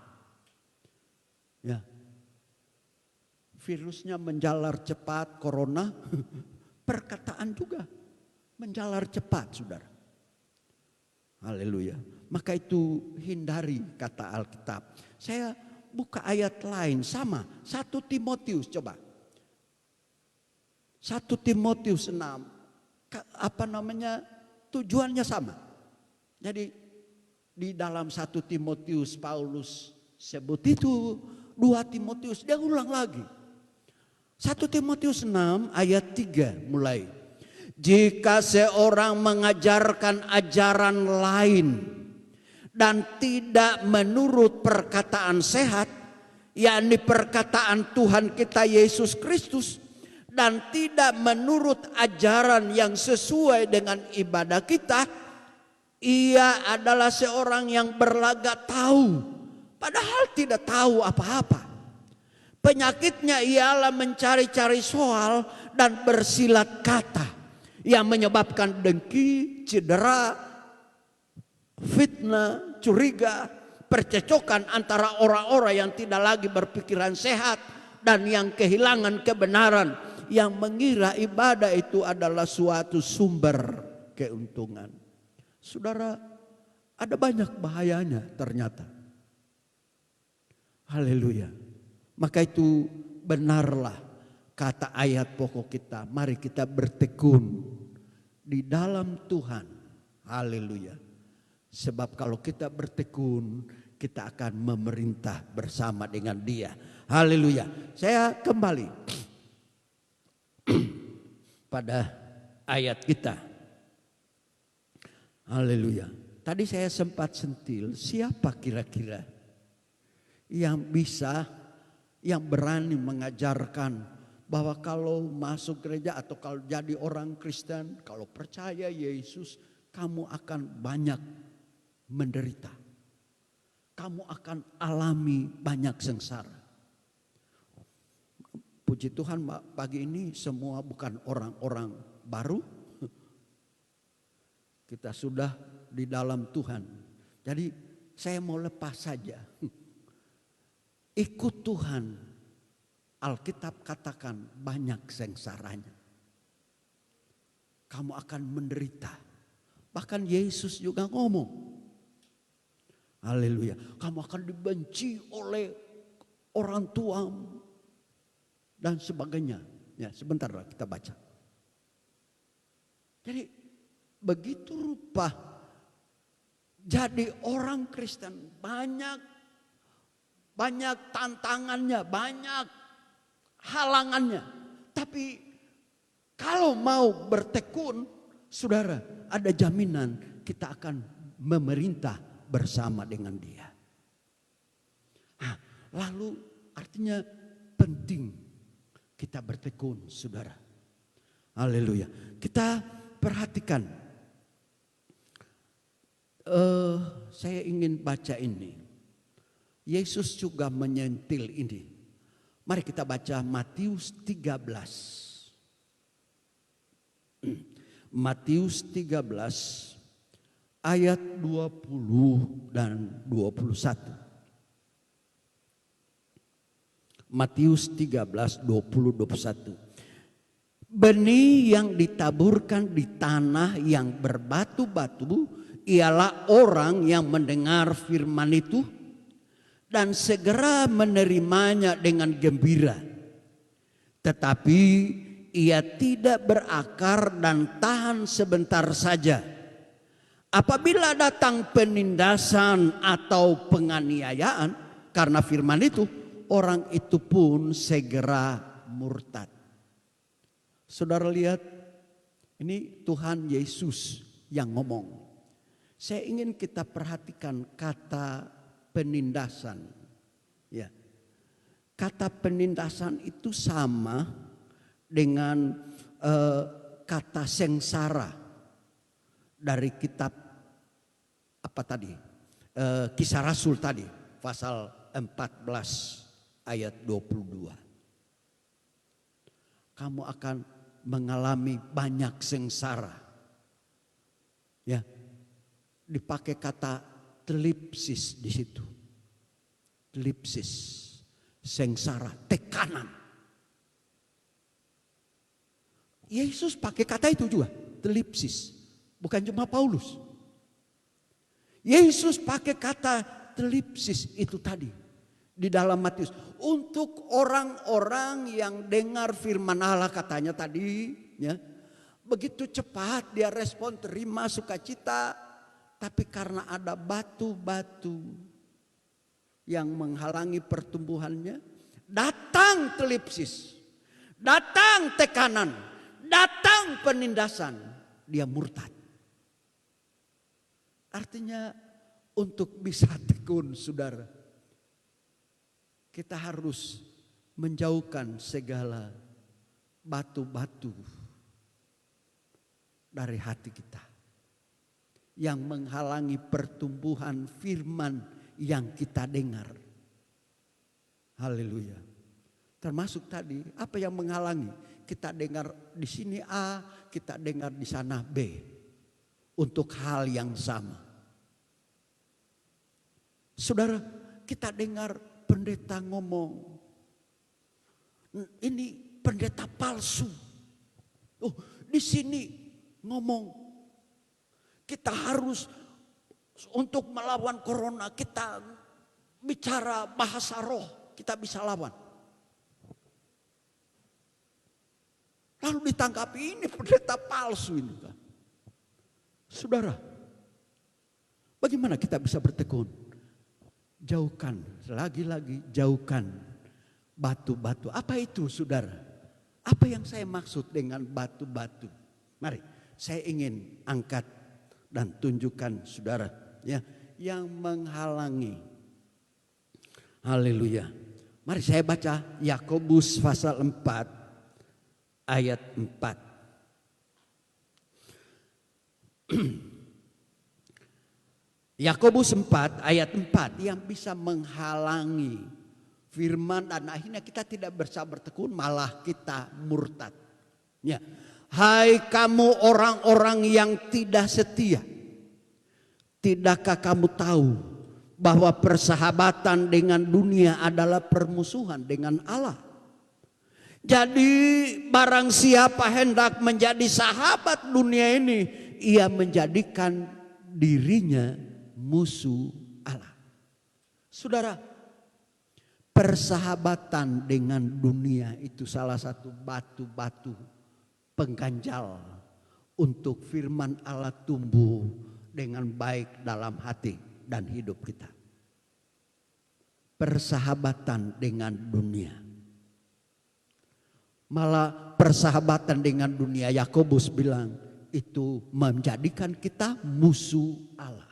B: Ya. Virusnya menjalar cepat, corona, perkataan juga menjalar cepat, saudara. Haleluya. Maka itu hindari, kata Alkitab. Saya buka ayat lain sama, 1 Timotius coba. 1 Timotius 6. Tujuannya sama. Jadi di dalam 1 Timotius Paulus sebut itu, 2 Timotius dia ulang lagi. 1 Timotius 6 ayat 3 mulai. Jika seorang mengajarkan ajaran lain dan tidak menurut perkataan sehat, yakni perkataan Tuhan kita Yesus Kristus, dan tidak menurut ajaran yang sesuai dengan ibadah kita, ia adalah seorang yang berlagak tahu, padahal tidak tahu apa-apa. Penyakitnya ialah mencari-cari soal dan bersilat kata yang menyebabkan dengki, cedera, fitnah, curiga, percecokan antara orang-orang yang tidak lagi berpikiran sehat dan yang kehilangan kebenaran, yang mengira ibadah itu adalah suatu sumber keuntungan. Saudara, ada banyak bahayanya ternyata. Haleluya. Maka itu benarlah kata ayat pokok kita. Mari kita bertekun di dalam Tuhan. Haleluya. Sebab kalau kita bertekun, kita akan memerintah bersama dengan Dia. Haleluya. Saya kembali pada ayat kita. Haleluya. Tadi saya sempat sentil, siapa kira-kira yang berani mengajarkan bahwa kalau masuk gereja atau kalau jadi orang Kristen, kalau percaya Yesus, kamu akan banyak menderita. Kamu akan alami banyak sengsara. Puji Tuhan pagi ini semua bukan orang-orang baru. Kita sudah di dalam Tuhan. Jadi saya mau lepas saja. Ikut Tuhan. Alkitab katakan banyak sengsaranya. Kamu akan menderita. Bahkan Yesus juga ngomong. Haleluya. Kamu akan dibenci oleh orang tuamu. Dan sebagainya. Ya, sebentar kita baca. Jadi begitu rupa jadi orang Kristen banyak tantangannya, banyak halangannya. Tapi kalau mau bertekun, saudara, ada jaminan kita akan memerintah bersama dengan Dia. Lalu artinya penting kita bertekun, saudara. Haleluya. Kita perhatikan. Saya ingin baca ini. Yesus juga menyentil ini. Mari kita baca Matius 13. Matius 13 ayat 20 dan 21. Matius 13, 20, 21. Benih yang ditaburkan di tanah yang berbatu-batu ialah orang yang mendengar firman itu dan segera menerimanya dengan gembira. Tetapi ia tidak berakar dan tahan sebentar saja. Apabila datang penindasan atau penganiayaan karena firman itu, orang itu pun segera murtad. Saudara lihat, ini Tuhan Yesus yang ngomong. Saya ingin kita perhatikan kata penindasan. Ya. Kata penindasan itu sama dengan kata sengsara dari kitab apa tadi? Kisah Rasul tadi, pasal 14 ayat 22. Kamu akan mengalami banyak sengsara. Ya. Dipakai kata telipsis di situ. Telipsis, sengsara, tekanan. Yesus pakai kata itu juga, telipsis. Bukan cuma Paulus. Yesus pakai kata telipsis itu tadi di dalam Matius. Untuk orang-orang yang dengar firman Allah katanya tadi, ya, begitu cepat dia respon terima sukacita. Tapi karena ada batu-batu yang menghalangi pertumbuhannya, datang telipsis, datang tekanan, datang penindasan, dia murtad. Artinya untuk bisa tekun, saudara, kita harus menjauhkan segala batu-batu dari hati kita yang menghalangi pertumbuhan firman yang kita dengar. Haleluya. Termasuk tadi, apa yang menghalangi? Kita dengar di sini A, kita dengar di sana B. Untuk hal yang sama. Saudara, kita dengar pendeta ngomong, ini pendeta palsu. Oh, di sini ngomong, kita harus untuk melawan corona, kita bicara bahasa roh, kita bisa lawan. Lalu ditangkapi ini pendeta palsu ini kan. Saudara, bagaimana kita bisa bertekun? Jauhkan, lagi-lagi jauhkan batu-batu. Apa itu saudara? Apa yang saya maksud dengan batu-batu? Mari saya ingin angkat dan tunjukkan saudara ya, yang menghalangi. Haleluya. Mari saya baca Yakobus pasal 4 ayat 4. Yakobus 4 ayat 4 yang bisa menghalangi firman dan akhirnya kita tidak bisa bertekun, malah kita murtad. Ya. Hai kamu orang-orang yang tidak setia, tidakkah kamu tahu bahwa persahabatan dengan dunia adalah permusuhan dengan Allah? Jadi barang siapa hendak menjadi sahabat dunia ini, ia menjadikan dirinya musuh Allah. Saudara, persahabatan dengan dunia itu salah satu batu-batu pengganjal untuk firman Allah tumbuh dengan baik dalam hati dan hidup kita. Persahabatan dengan dunia. Malah persahabatan dengan dunia, Yakobus bilang, itu menjadikan kita musuh Allah.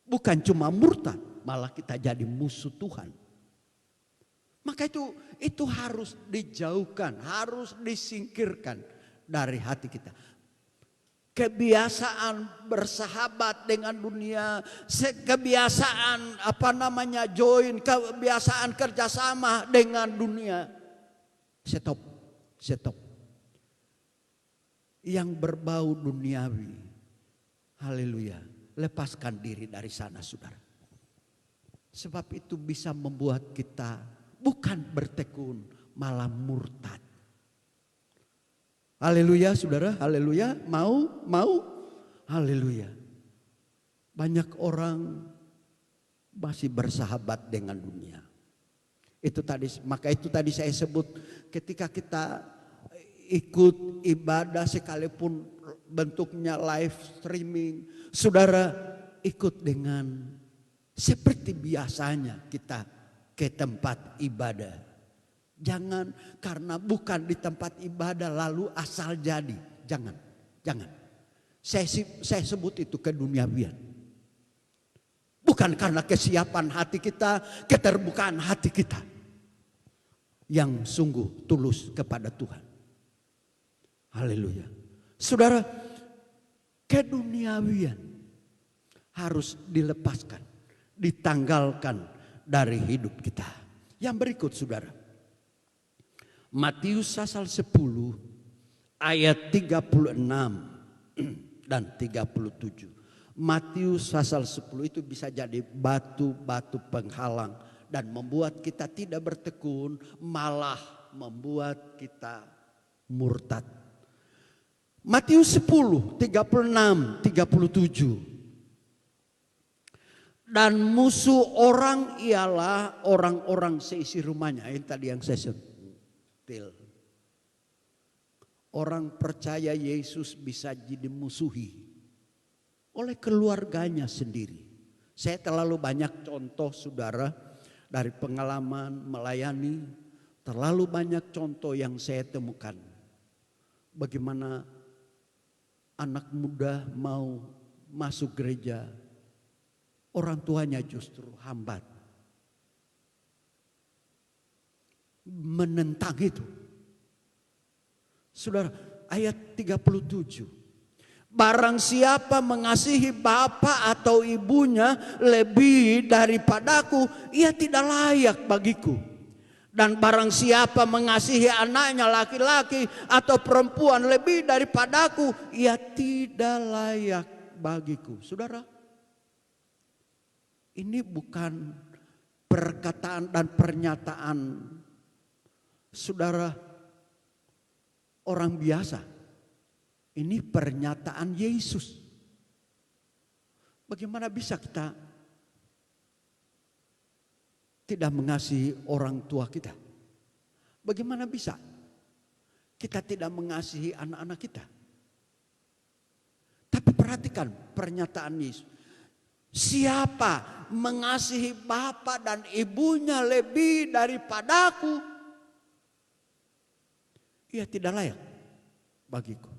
B: Bukan cuma murtad, malah kita jadi musuh Tuhan. Maka itu harus dijauhkan, harus disingkirkan dari hati kita. Kebiasaan bersahabat dengan dunia, kebiasaan kebiasaan kerjasama dengan dunia. Stop. Yang berbau duniawi, haleluya, lepaskan diri dari sana saudara. Sebab itu bisa membuat kita bukan bertekun, malah murtad. Haleluya saudara, haleluya, mau, haleluya. Banyak orang masih bersahabat dengan dunia. Maka itu tadi saya sebut, ketika kita ikut ibadah sekalipun bentuknya live streaming, saudara ikut dengan seperti biasanya kita ke tempat ibadah. Jangan karena bukan di tempat ibadah lalu asal jadi. Jangan. Saya sebut itu keduniawian. Bukan karena kesiapan hati kita, keterbukaan hati kita yang sungguh tulus kepada Tuhan. Haleluya. Saudara, keduniawian harus dilepaskan, ditanggalkan dari hidup kita. Yang berikut saudara, Matius pasal 10 ayat 36 dan 37. Matius pasal 10 itu bisa jadi batu-batu penghalang dan membuat kita tidak bertekun, malah membuat kita murtad. Matius 10, 36, 37. Dan musuh orang ialah orang-orang seisi rumahnya. Ini tadi yang saya sentil. Orang percaya Yesus bisa jadi musuhi oleh keluarganya sendiri. Saya terlalu banyak contoh saudara dari pengalaman melayani. Terlalu banyak contoh yang saya temukan. Bagaimana anak muda mau masuk gereja, orang tuanya justru hambat, menentang itu. Saudara, ayat 37. Barang siapa mengasihi bapa atau ibunya lebih daripadaku, ia tidak layak bagiku. Dan barang siapa mengasihi anaknya laki-laki atau perempuan lebih daripadaku, ia tidak layak bagiku. Saudara, ini bukan perkataan dan pernyataan saudara orang biasa. Ini pernyataan Yesus. Bagaimana bisa kita tidak mengasihi orang tua kita? Bagaimana bisa kita tidak mengasihi anak-anak kita? Tapi perhatikan pernyataan Yesus. Siapa mengasihi bapak dan ibunya lebih daripadaku, ia tidak layak bagiku.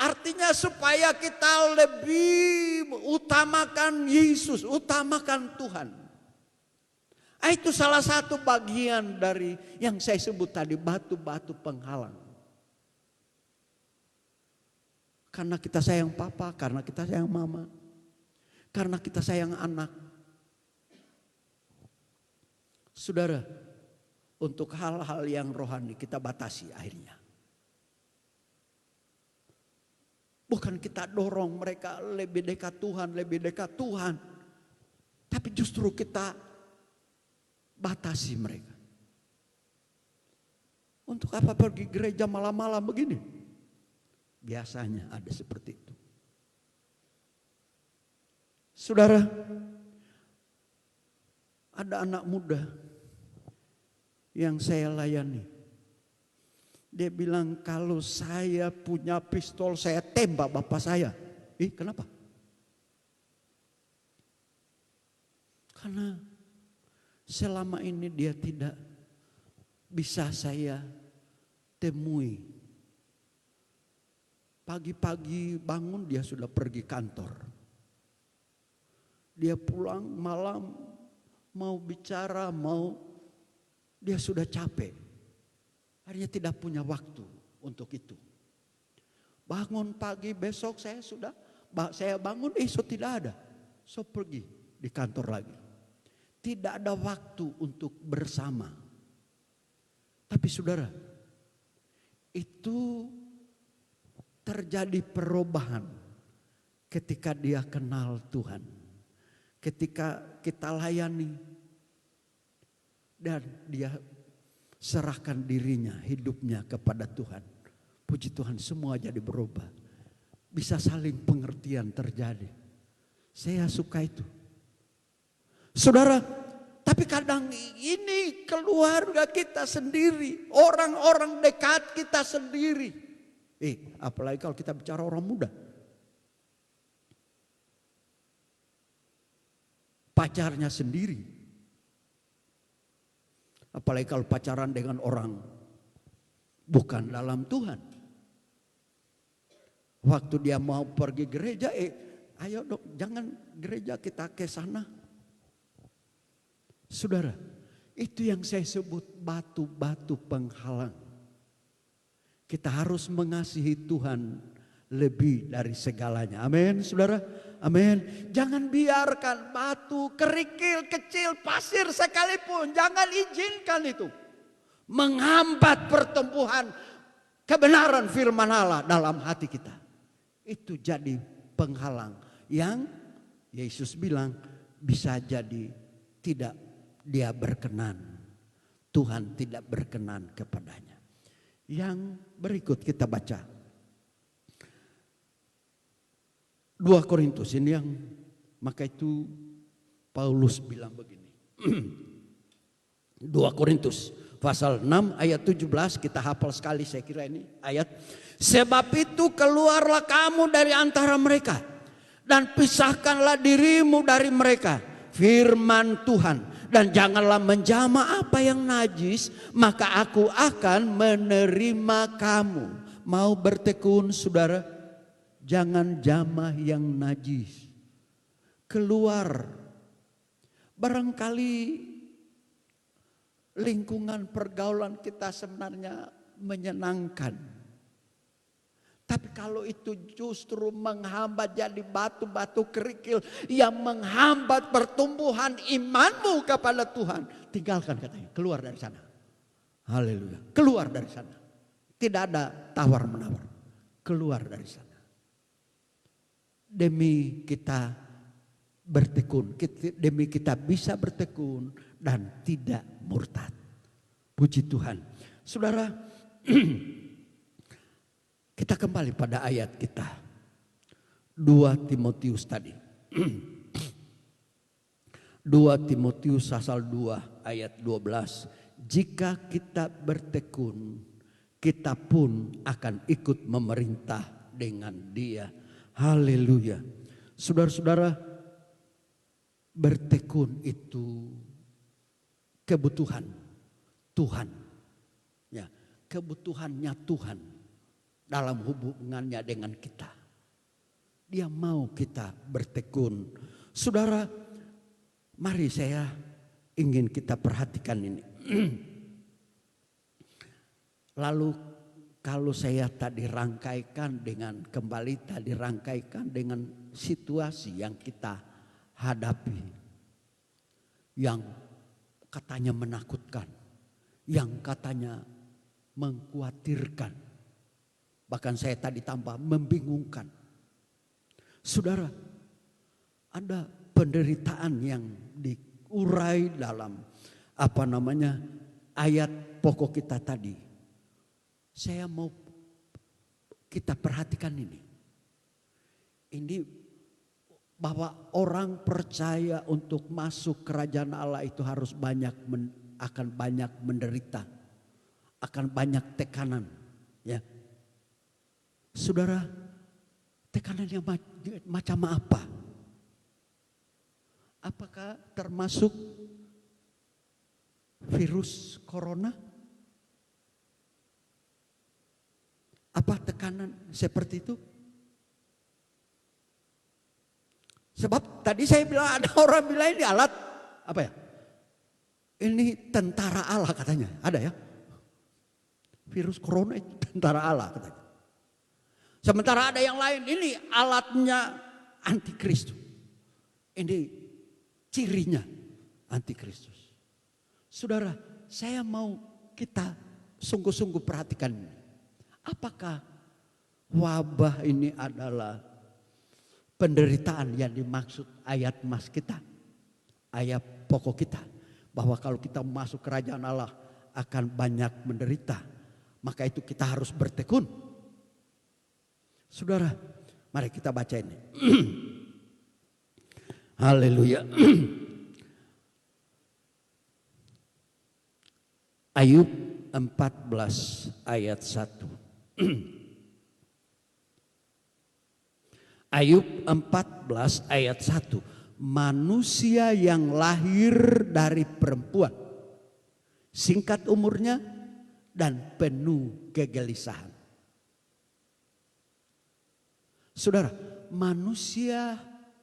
B: Artinya supaya kita lebih utamakan Yesus, utamakan Tuhan. Itu salah satu bagian dari yang saya sebut tadi, batu-batu penghalang. Karena kita sayang papa, karena kita sayang mama, karena kita sayang anak. Saudara, untuk hal-hal yang rohani kita batasi akhirnya. Bukan kita dorong mereka lebih dekat Tuhan, lebih dekat Tuhan. Tapi justru kita batasi mereka. Untuk apa pergi gereja malam-malam begini? Biasanya ada seperti itu. Saudara, ada anak muda yang saya layani. Dia bilang, kalau saya punya pistol saya tembak bapak saya. Kenapa? Karena selama ini dia tidak bisa saya temui. Pagi-pagi bangun dia sudah pergi kantor. Dia pulang malam mau bicara, dia sudah capek. Akhirnya tidak punya waktu untuk itu. Bangun pagi besok saya bangun tidak ada. So pergi di kantor lagi. Tidak ada waktu untuk bersama. Tapi saudara, itu terjadi perubahan ketika dia kenal Tuhan. Ketika kita layani dan dia serahkan dirinya, hidupnya kepada Tuhan. Puji Tuhan, semua jadi berubah. Bisa saling pengertian terjadi. Saya suka itu. Saudara, tapi kadang ini keluarga kita sendiri, orang-orang dekat kita sendiri. Apalagi kalau kita bicara orang muda. Pacarnya sendiri. Apalagi kalau pacaran dengan orang bukan dalam Tuhan. Waktu dia mau pergi gereja, ayo dong, jangan gereja, kita ke sana. Saudara, itu yang saya sebut batu-batu penghalang. Kita harus mengasihi Tuhan lebih dari segalanya. Amin, saudara. Amin. Jangan biarkan batu, kerikil, kecil, pasir sekalipun. Jangan izinkan itu menghambat pertumbuhan kebenaran firman Allah dalam hati kita. Itu jadi penghalang yang Yesus bilang bisa jadi tidak dia berkenan. Tuhan tidak berkenan kepadanya. Yang berikut kita baca. 2 Korintus ini yang maka itu Paulus bilang begini. 2 Korintus pasal 6 ayat 17 kita hafal sekali saya kira ini ayat. Sebab itu keluarlah kamu dari antara mereka dan pisahkanlah dirimu dari mereka. Firman Tuhan. Dan janganlah menjamah apa yang najis, maka aku akan menerima kamu. Mau bertekun saudara? Jangan jamah yang najis. Keluar. Barangkali lingkungan pergaulan kita sebenarnya menyenangkan. Tapi kalau itu justru menghambat jadi batu-batu kerikil yang menghambat pertumbuhan imanmu kepada Tuhan. Tinggalkan katanya, keluar dari sana. Haleluya, keluar dari sana. Tidak ada tawar-menawar, keluar dari sana. Demi kita bertekun, demi kita bisa bertekun dan tidak murtad. Puji Tuhan. Saudara, kita kembali pada ayat kita. 2 Timotius tadi. 2 Timotius pasal 2 ayat 12. Jika kita bertekun, kita pun akan ikut memerintah dengan dia. Haleluya. Saudara-saudara, bertekun itu kebutuhan Tuhan. Ya, kebutuhannya Tuhan dalam hubungannya dengan kita. Dia mau kita bertekun. Saudara, mari saya ingin kita perhatikan ini. Lalu kalau saya tadi rangkaikan dengan situasi yang kita hadapi, yang katanya menakutkan, yang katanya mengkhawatirkan, bahkan saya tadi tambah membingungkan. Saudara, ada penderitaan yang diurai dalam ayat pokok kita tadi. Saya mau kita perhatikan ini. Ini bahwa orang percaya untuk masuk kerajaan Allah itu harus akan banyak menderita, akan banyak tekanan, ya. Saudara, tekanannya macam apa? Apakah termasuk virus corona? Apa tekanan seperti itu? Sebab tadi saya bilang ada orang bilang ini alat apa ya? Ini tentara Allah katanya, ada ya? Virus corona itu tentara Allah katanya. Sementara ada yang lain, ini alatnya antikristus. Ini cirinya antikristus. Saudara, saya mau kita sungguh-sungguh perhatikan ini. Apakah wabah ini adalah penderitaan yang dimaksud ayat mas kita, ayat pokok kita, bahwa kalau kita masuk kerajaan Allah akan banyak menderita, maka itu kita harus bertekun. Saudara, mari kita baca ini. Haleluya. Ayub 14 ayat 1. Ayub 14 ayat 1. Manusia yang lahir dari perempuan, singkat umurnya dan penuh kegelisahan. Saudara, manusia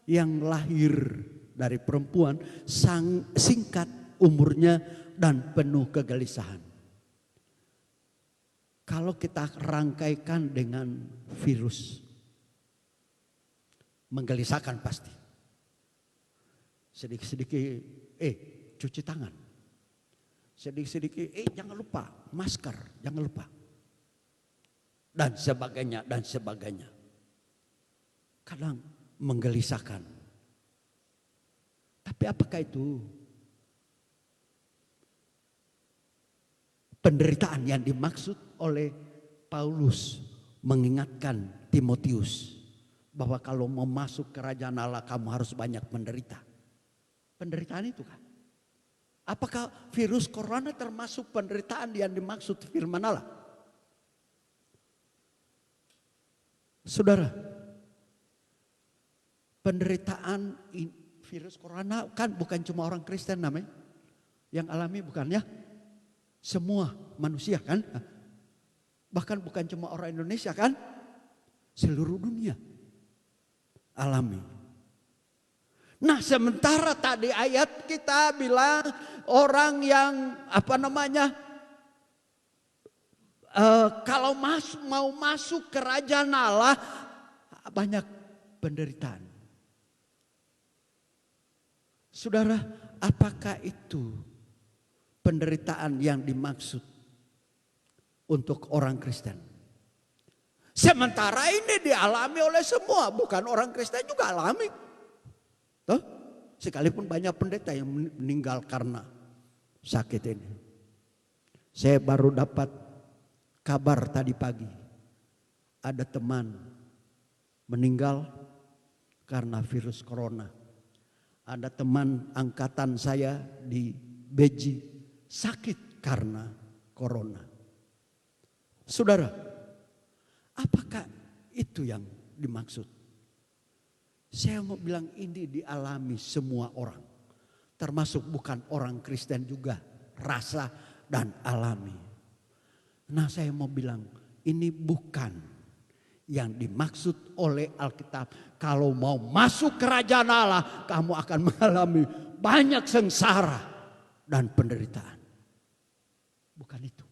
B: yang lahir dari perempuan singkat umurnya dan penuh kegelisahan. Kalau kita rangkaikan dengan virus, menggelisahkan pasti. Sedikit-sedikit, cuci tangan. Sedikit-sedikit, jangan lupa masker, jangan lupa. Dan sebagainya, dan sebagainya. Kadang menggelisahkan. Tapi apakah itu penderitaan yang dimaksud oleh Paulus mengingatkan Timotius bahwa kalau mau masuk kerajaan Allah kamu harus banyak menderita. Penderitaan itu kan? Apakah virus corona termasuk penderitaan yang dimaksud firman Allah? Saudara, penderitaan virus corona kan bukan cuma orang Kristen namanya yang alami, bukannya semua manusia kan? Bahkan bukan cuma orang Indonesia kan? Seluruh dunia alami. Nah, sementara tadi ayat kita bilang orang yang kalau mau masuk kerajaan Allah banyak penderitaan. Saudara, apakah itu penderitaan yang dimaksud untuk orang Kristen? Sementara ini dialami oleh semua, bukan orang Kristen juga alami. Tuh, sekalipun banyak pendeta yang meninggal karena sakit ini. Saya baru dapat kabar tadi pagi, ada teman meninggal karena virus corona. Ada teman angkatan saya di Beji sakit karena corona. Saudara, apakah itu yang dimaksud? Saya mau bilang ini dialami semua orang. termasuk bukan orang Kristen juga, rasa dan alami. Nah, saya mau bilang ini bukan yang dimaksud oleh Alkitab. Kalau mau masuk kerajaan Allah, kamu akan mengalami banyak sengsara dan penderitaan. Bukan itu.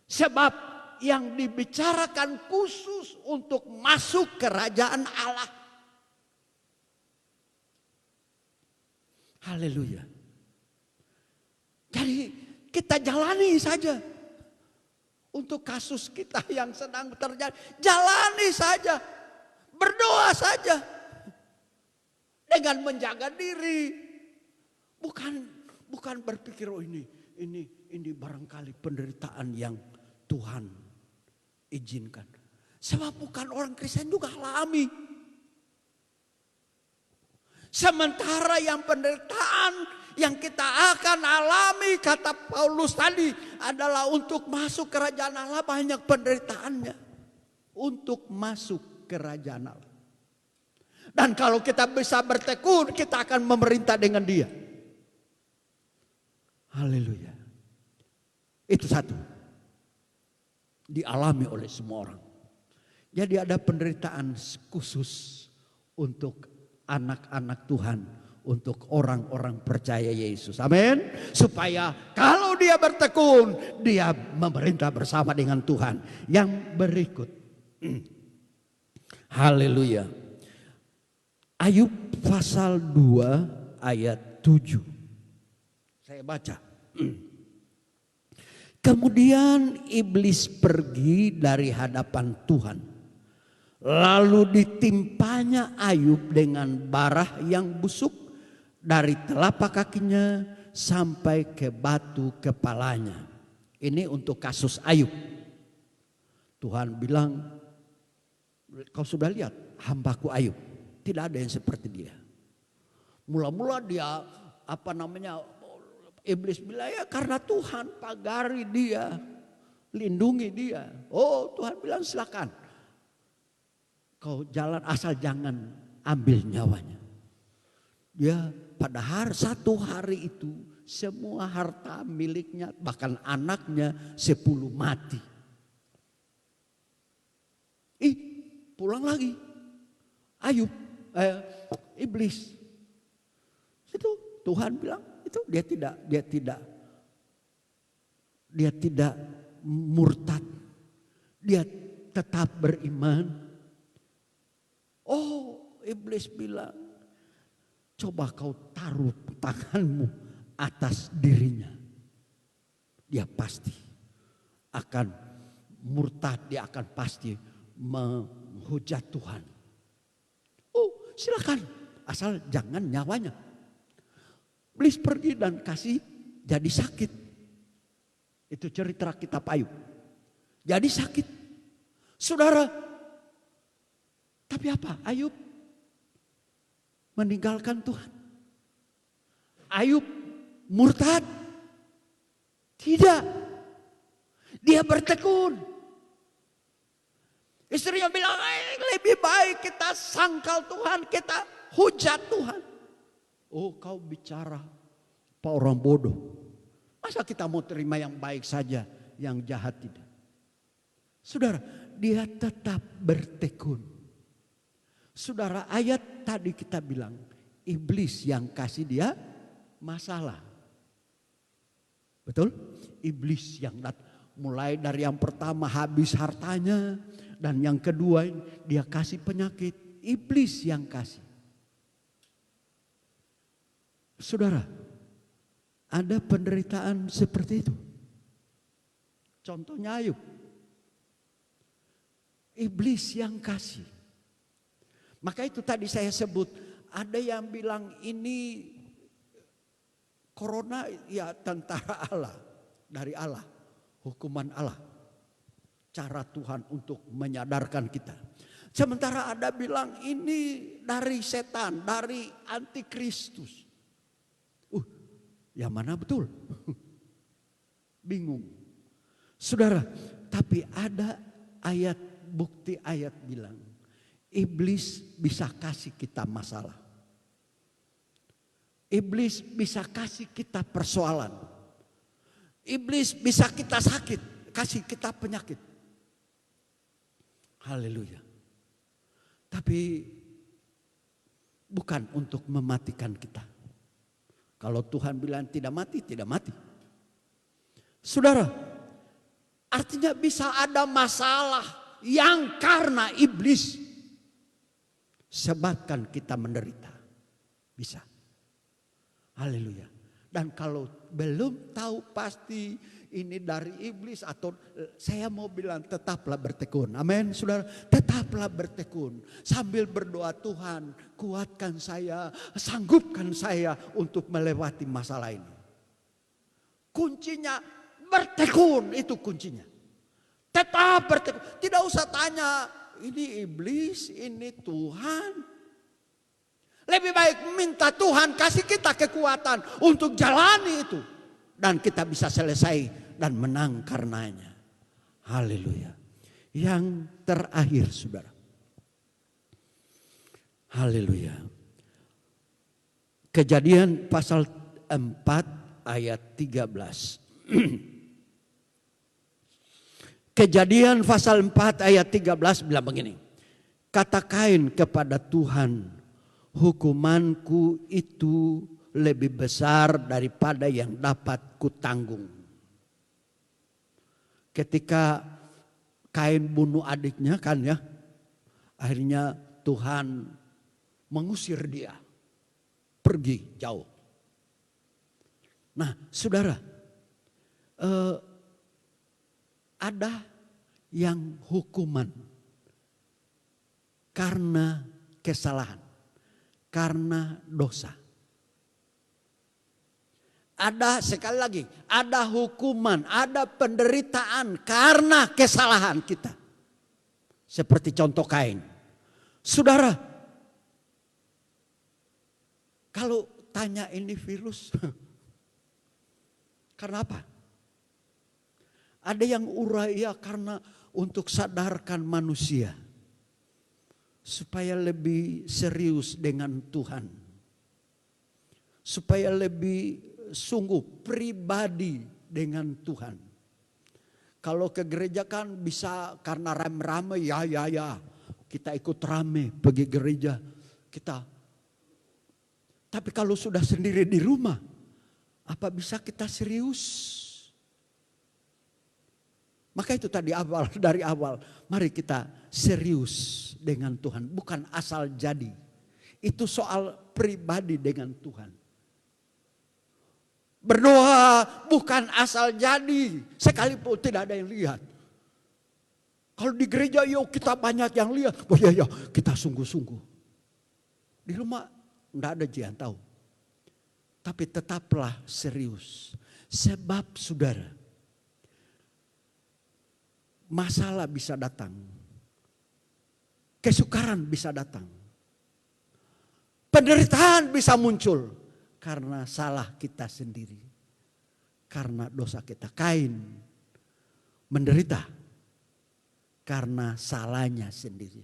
B: Sebab yang dibicarakan khusus untuk masuk kerajaan Allah. Haleluya. Jadi kita jalani saja. Untuk kasus kita yang sedang terjadi, jalani saja. Berdoa saja. Dengan menjaga diri. Bukan berpikir, oh ini barangkali penderitaan yang Tuhan izinkan. Sebab bukan orang Kristen juga alami. Sementara yang penderitaan yang kita akan alami, kata Paulus tadi, adalah untuk masuk kerajaan Allah banyak penderitaannya. Untuk masuk kerajaan Allah. Dan kalau kita bisa bertekun, kita akan memerintah dengan Dia. Haleluya. Itu satu. Dialami oleh semua orang. Jadi ada penderitaan khusus untuk anak-anak Tuhan. Untuk orang-orang percaya Yesus. Amin. Supaya kalau dia bertekun, dia memerintah bersama dengan Tuhan. Yang berikut. Haleluya. Ayub pasal 2 ayat 7. Saya baca. Kemudian iblis pergi dari hadapan Tuhan. Lalu ditimpanya Ayub dengan barah yang busuk dari telapak kakinya sampai ke batu kepalanya. Ini untuk kasus Ayub. Tuhan bilang, kau sudah lihat hambaku Ayub. Tidak ada yang seperti dia. Mula-mula dia iblis bilang ya karena Tuhan pagari dia. Lindungi dia. Oh, Tuhan bilang silakan. Kau jalan asal jangan ambil nyawanya. Dia pada satu hari itu semua harta miliknya bahkan anaknya 10 mati. Pulang lagi Ayub, iblis. Itu Tuhan bilang itu dia tidak murtad. Dia tetap beriman. Oh, iblis bilang, coba kau taruh tanganmu atas dirinya. Dia pasti akan murtad, dia akan pasti menghujat Tuhan. Oh, silakan, asal jangan nyawanya. Iblis pergi dan kasih jadi sakit. Itu cerita kitab Ayub. Jadi sakit. Saudara, tapi apa? Ayub meninggalkan Tuhan. Ayub murtad? Tidak. Dia bertekun. Istrinya bilang, lebih baik kita sangkal Tuhan, kita hujat Tuhan. Oh, kau bicara apa orang bodoh. Masa kita mau terima yang baik saja, yang jahat tidak? Saudara, dia tetap bertekun. Saudara, ayat tadi kita bilang, iblis yang kasih dia masalah. Betul? Iblis yang mulai dari yang pertama habis hartanya, dan yang kedua dia kasih penyakit. Iblis yang kasih. Saudara, ada penderitaan seperti itu. Contohnya Ayub. Iblis yang kasih. Maka itu tadi saya sebut, ada yang bilang ini corona ya tentara Allah, dari Allah, hukuman Allah. Cara Tuhan untuk menyadarkan kita. Sementara ada bilang ini dari setan, dari antikristus. Yang mana betul? Bingung. Saudara, tapi ada ayat, bukti ayat bilang, iblis bisa kasih kita masalah. Iblis bisa kasih kita persoalan. Iblis bisa kita sakit, kasih kita penyakit. Haleluya. Tapi bukan untuk mematikan kita. Kalau Tuhan bilang tidak mati, tidak mati. Saudara, artinya bisa ada masalah yang karena iblis sebabkan kita menderita. Bisa. Haleluya. Dan kalau belum tahu pasti ini dari iblis atau saya mau bilang tetaplah bertekun. Amin, saudara. Tetaplah bertekun. Sambil berdoa, Tuhan kuatkan saya, sanggupkan saya untuk melewati masalah ini. Kuncinya bertekun, itu kuncinya. Tetap bertekun. Tidak usah tanya ini iblis, ini Tuhan. Lebih baik minta Tuhan kasih kita kekuatan untuk jalani itu. Dan kita bisa selesai dan menang karenanya. Haleluya. Yang terakhir saudara. Haleluya. Kejadian pasal 4 ayat 13. Kejadian pasal 4 ayat 13 bilang begini. Kata Kain kepada Tuhan, hukumanku itu lebih besar daripada yang dapat kutanggung. Ketika Kain bunuh adiknya kan ya. Akhirnya Tuhan mengusir dia. Pergi jauh. Nah saudara. Ada yang hukuman. Karena kesalahan. Karena dosa. Ada sekali lagi, ada hukuman, ada penderitaan karena kesalahan kita. Seperti contoh Kain. Saudara, kalau tanya ini virus, karena apa? Ada yang uraiya karena untuk sadarkan manusia. Supaya lebih serius dengan Tuhan. Supaya lebih sungguh pribadi dengan Tuhan. Kalau ke gereja kan bisa karena rame-rame ya. Kita ikut rame pergi gereja. Tapi kalau sudah sendiri di rumah. Apa bisa kita serius? Maka itu tadi dari awal. Mari kita serius dengan Tuhan. Bukan asal jadi. Itu soal pribadi dengan Tuhan. Berdoa bukan asal jadi. Sekalipun tidak ada yang lihat. Kalau di gereja yuk kita banyak yang lihat. Oh iya kita sungguh-sungguh. Di rumah tidak ada yang tahu. Tapi tetaplah serius. Sebab saudara. Masalah bisa datang. Kesukaran bisa datang. Penderitaan bisa muncul. Karena salah kita sendiri. Karena dosa kita. Kain menderita. Karena salahnya sendiri.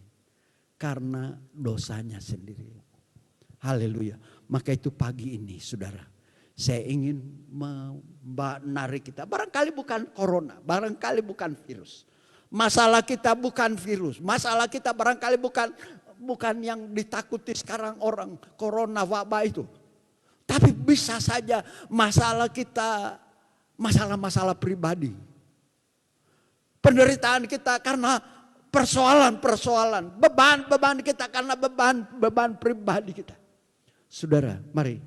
B: Karena dosanya sendiri. Haleluya. Maka itu pagi ini saudara. Saya ingin menarik kita. Barangkali bukan corona. Barangkali bukan virus. Masalah kita bukan virus. Masalah kita barangkali bukan yang ditakuti sekarang orang. Corona, wabah itu. Tapi bisa saja masalah kita. Masalah-masalah pribadi. Penderitaan kita karena persoalan-persoalan. Beban-beban kita karena beban pribadi kita. Saudara, mari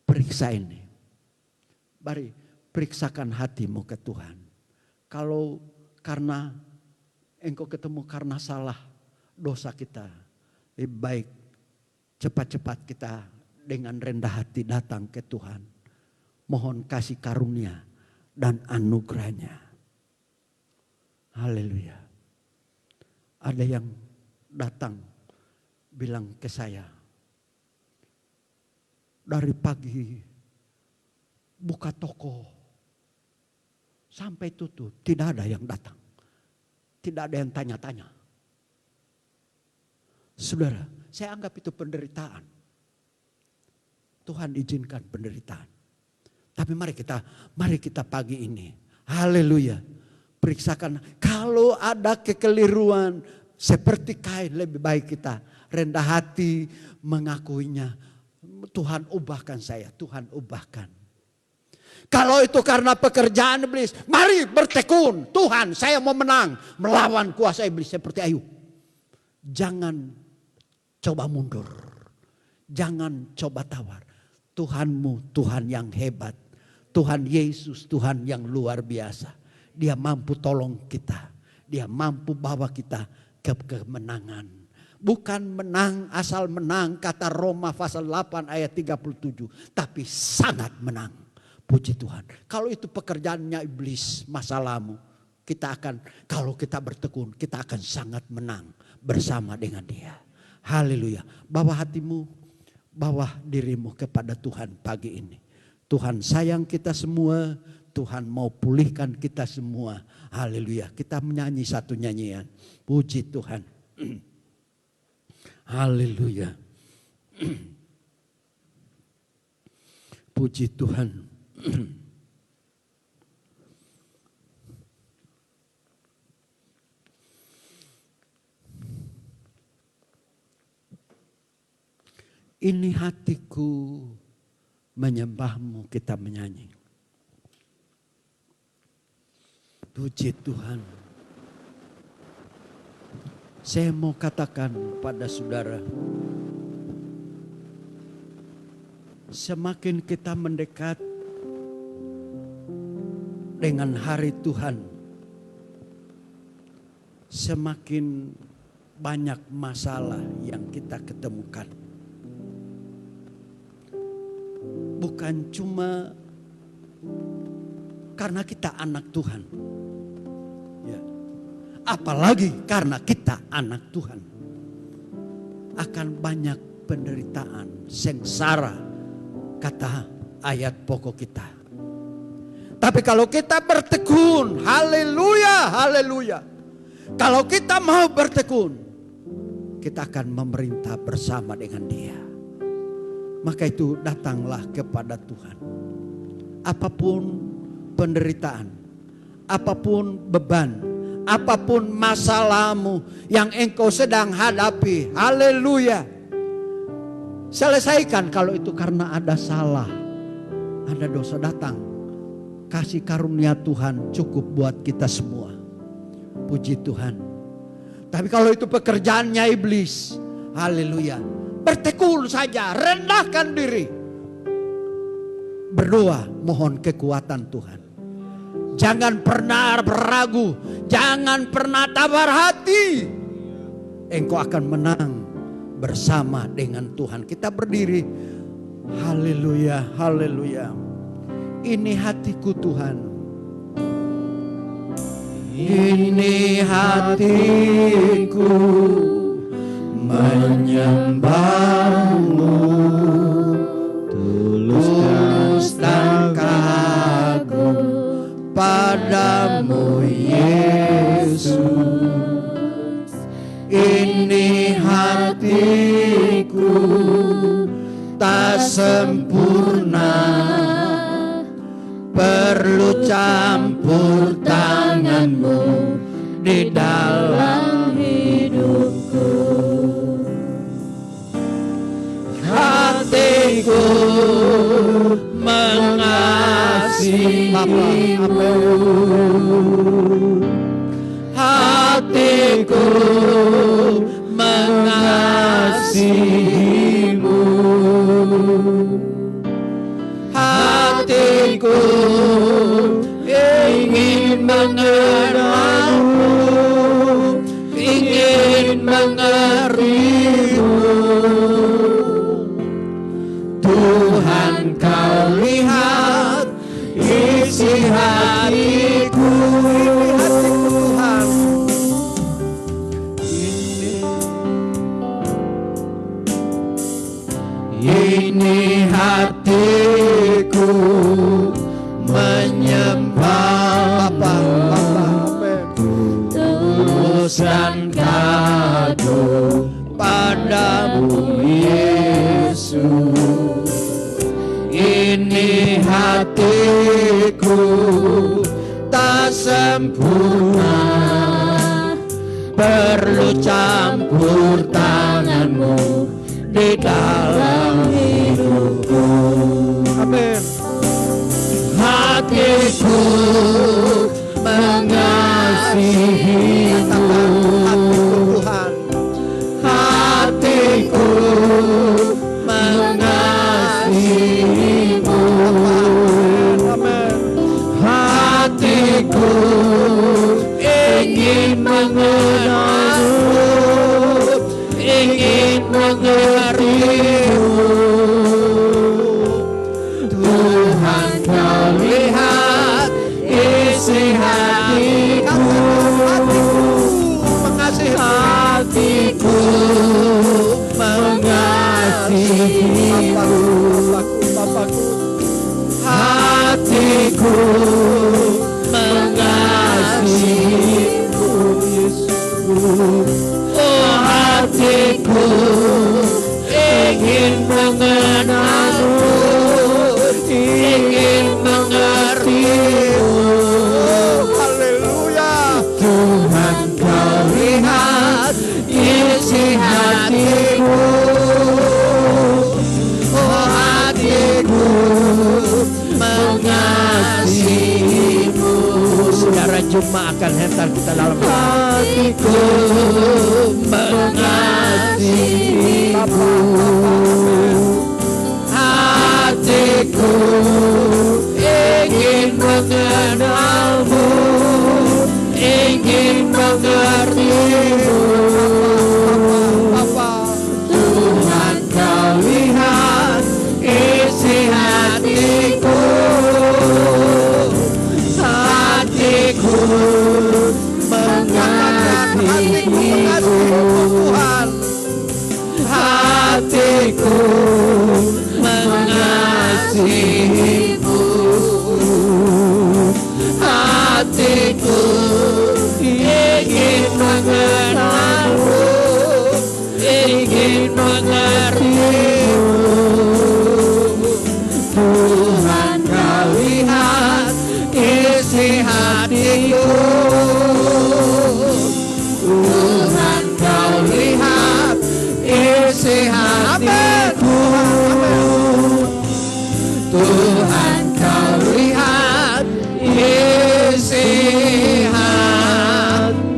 B: periksa ini. Mari periksakan hatimu ke Tuhan. Kalau karena engkau ketemu karena salah dosa kita. Lebih baik cepat-cepat kita dengan rendah hati datang ke Tuhan. Mohon kasih karunia dan anugerahnya. Haleluya. Ada yang datang bilang ke saya. Dari pagi buka toko sampai tutup tidak ada yang datang. Tidak ada yang tanya-tanya. Saudara, saya anggap itu penderitaan. Tuhan izinkan penderitaan. Tapi mari kita pagi ini, haleluya, periksakan. Kalau ada kekeliruan seperti Kain, lebih baik kita rendah hati mengakuinya. Tuhan ubahkan saya, Tuhan ubahkan. Kalau itu karena pekerjaan iblis, mari bertekun. Tuhan, saya mau menang melawan kuasa iblis seperti Ayub. Jangan coba mundur. Jangan coba tawar. Tuhanmu Tuhan yang hebat. Tuhan Yesus Tuhan yang luar biasa. Dia mampu tolong kita. Dia mampu bawa kita ke kemenangan. Bukan menang asal menang, kata Roma pasal 8 ayat 37. Tapi sangat menang. Puji Tuhan. Kalau itu pekerjaannya iblis, masalahmu, kalau kita bertekun, kita akan sangat menang bersama dengan dia. Haleluya. Bawa hatimu, bawa dirimu kepada Tuhan pagi ini. Tuhan sayang kita semua, Tuhan mau pulihkan kita semua. Haleluya. Kita menyanyi satu nyanyian. Puji Tuhan. Haleluya. Puji Tuhan. Ini hatiku menyembahmu, kita menyanyi. Puji Tuhan. Saya mau katakan pada saudara, semakin kita mendekat dengan hari Tuhan, semakin banyak masalah yang kita ketemukan. Bukan cuma karena kita anak Tuhan, ya. Apalagi karena kita anak Tuhan, akan banyak penderitaan, sengsara, kata ayat pokok kita. Tapi kalau kita bertekun, haleluya, haleluya. Kalau kita mau bertekun, kita akan memerintah bersama dengan Dia. Maka itu datanglah kepada Tuhan. Apapun penderitaan, apapun beban, apapun masalahmu yang engkau sedang hadapi, haleluya. Selesaikan. Kalau itu karena ada salah, ada dosa, datang. Kasih karunia Tuhan cukup buat kita semua. Puji Tuhan. Tapi kalau itu pekerjaannya iblis, haleluya, bertekun saja, rendahkan diri. Berdoa, mohon kekuatan Tuhan. Jangan pernah beragu, jangan pernah tawar hati. Engkau akan menang bersama dengan Tuhan. Kita berdiri. Haleluya, haleluya. Ini hatiku Tuhan. Ini hatiku menyembahmu, tulus dan kagum padamu Yesus. Ini hatiku tak sempurna, perlu campur tanganmu di dalam hidupku. Hatiku mengasihimu, hatiku mengasihimu, hatiku ingin mengenalmu, ingin mengerimu. Tuhan, kau lihat isi hatiku, Tuhan. Ini hatiku menyembah Bapa, tulus dan kagum padamu Yesus. hatiku tak sempurna, perlu campur tanganmu di dalam hidupku. Amin. Hatiku mengasihimu, Tuhan. Hatiku mengasihimu. Amin. Hatiku ingin mengenalmu, ingin mengertimu. Tuhan, kau lihat isi hatiku, hatiku mengasihimu. Hatiku mengasihimu, Yesus. Oh, hatiku ingin mengenalmu, ingin mengertimu. Haleluya. Tuhan, kau lihat isi hatiku. Oh, hatiku mengasihimu. Saudara, Juma akan hentar kita dalam hatiku mengasihimu. Hatiku ingin mengenalmu, ingin mengertimu. Tuhan, kau lihat isi hatiku. Hatiku mengasihimu, Tuhan. Hatiku mengasihimu. Hatiku ingin mengenalmu, ingin mengertimu. Tuhan, kau lihat isi hatiku. Tuhan, kau lihat isi hatiku. Tuhan, kau lihat isi hatiku.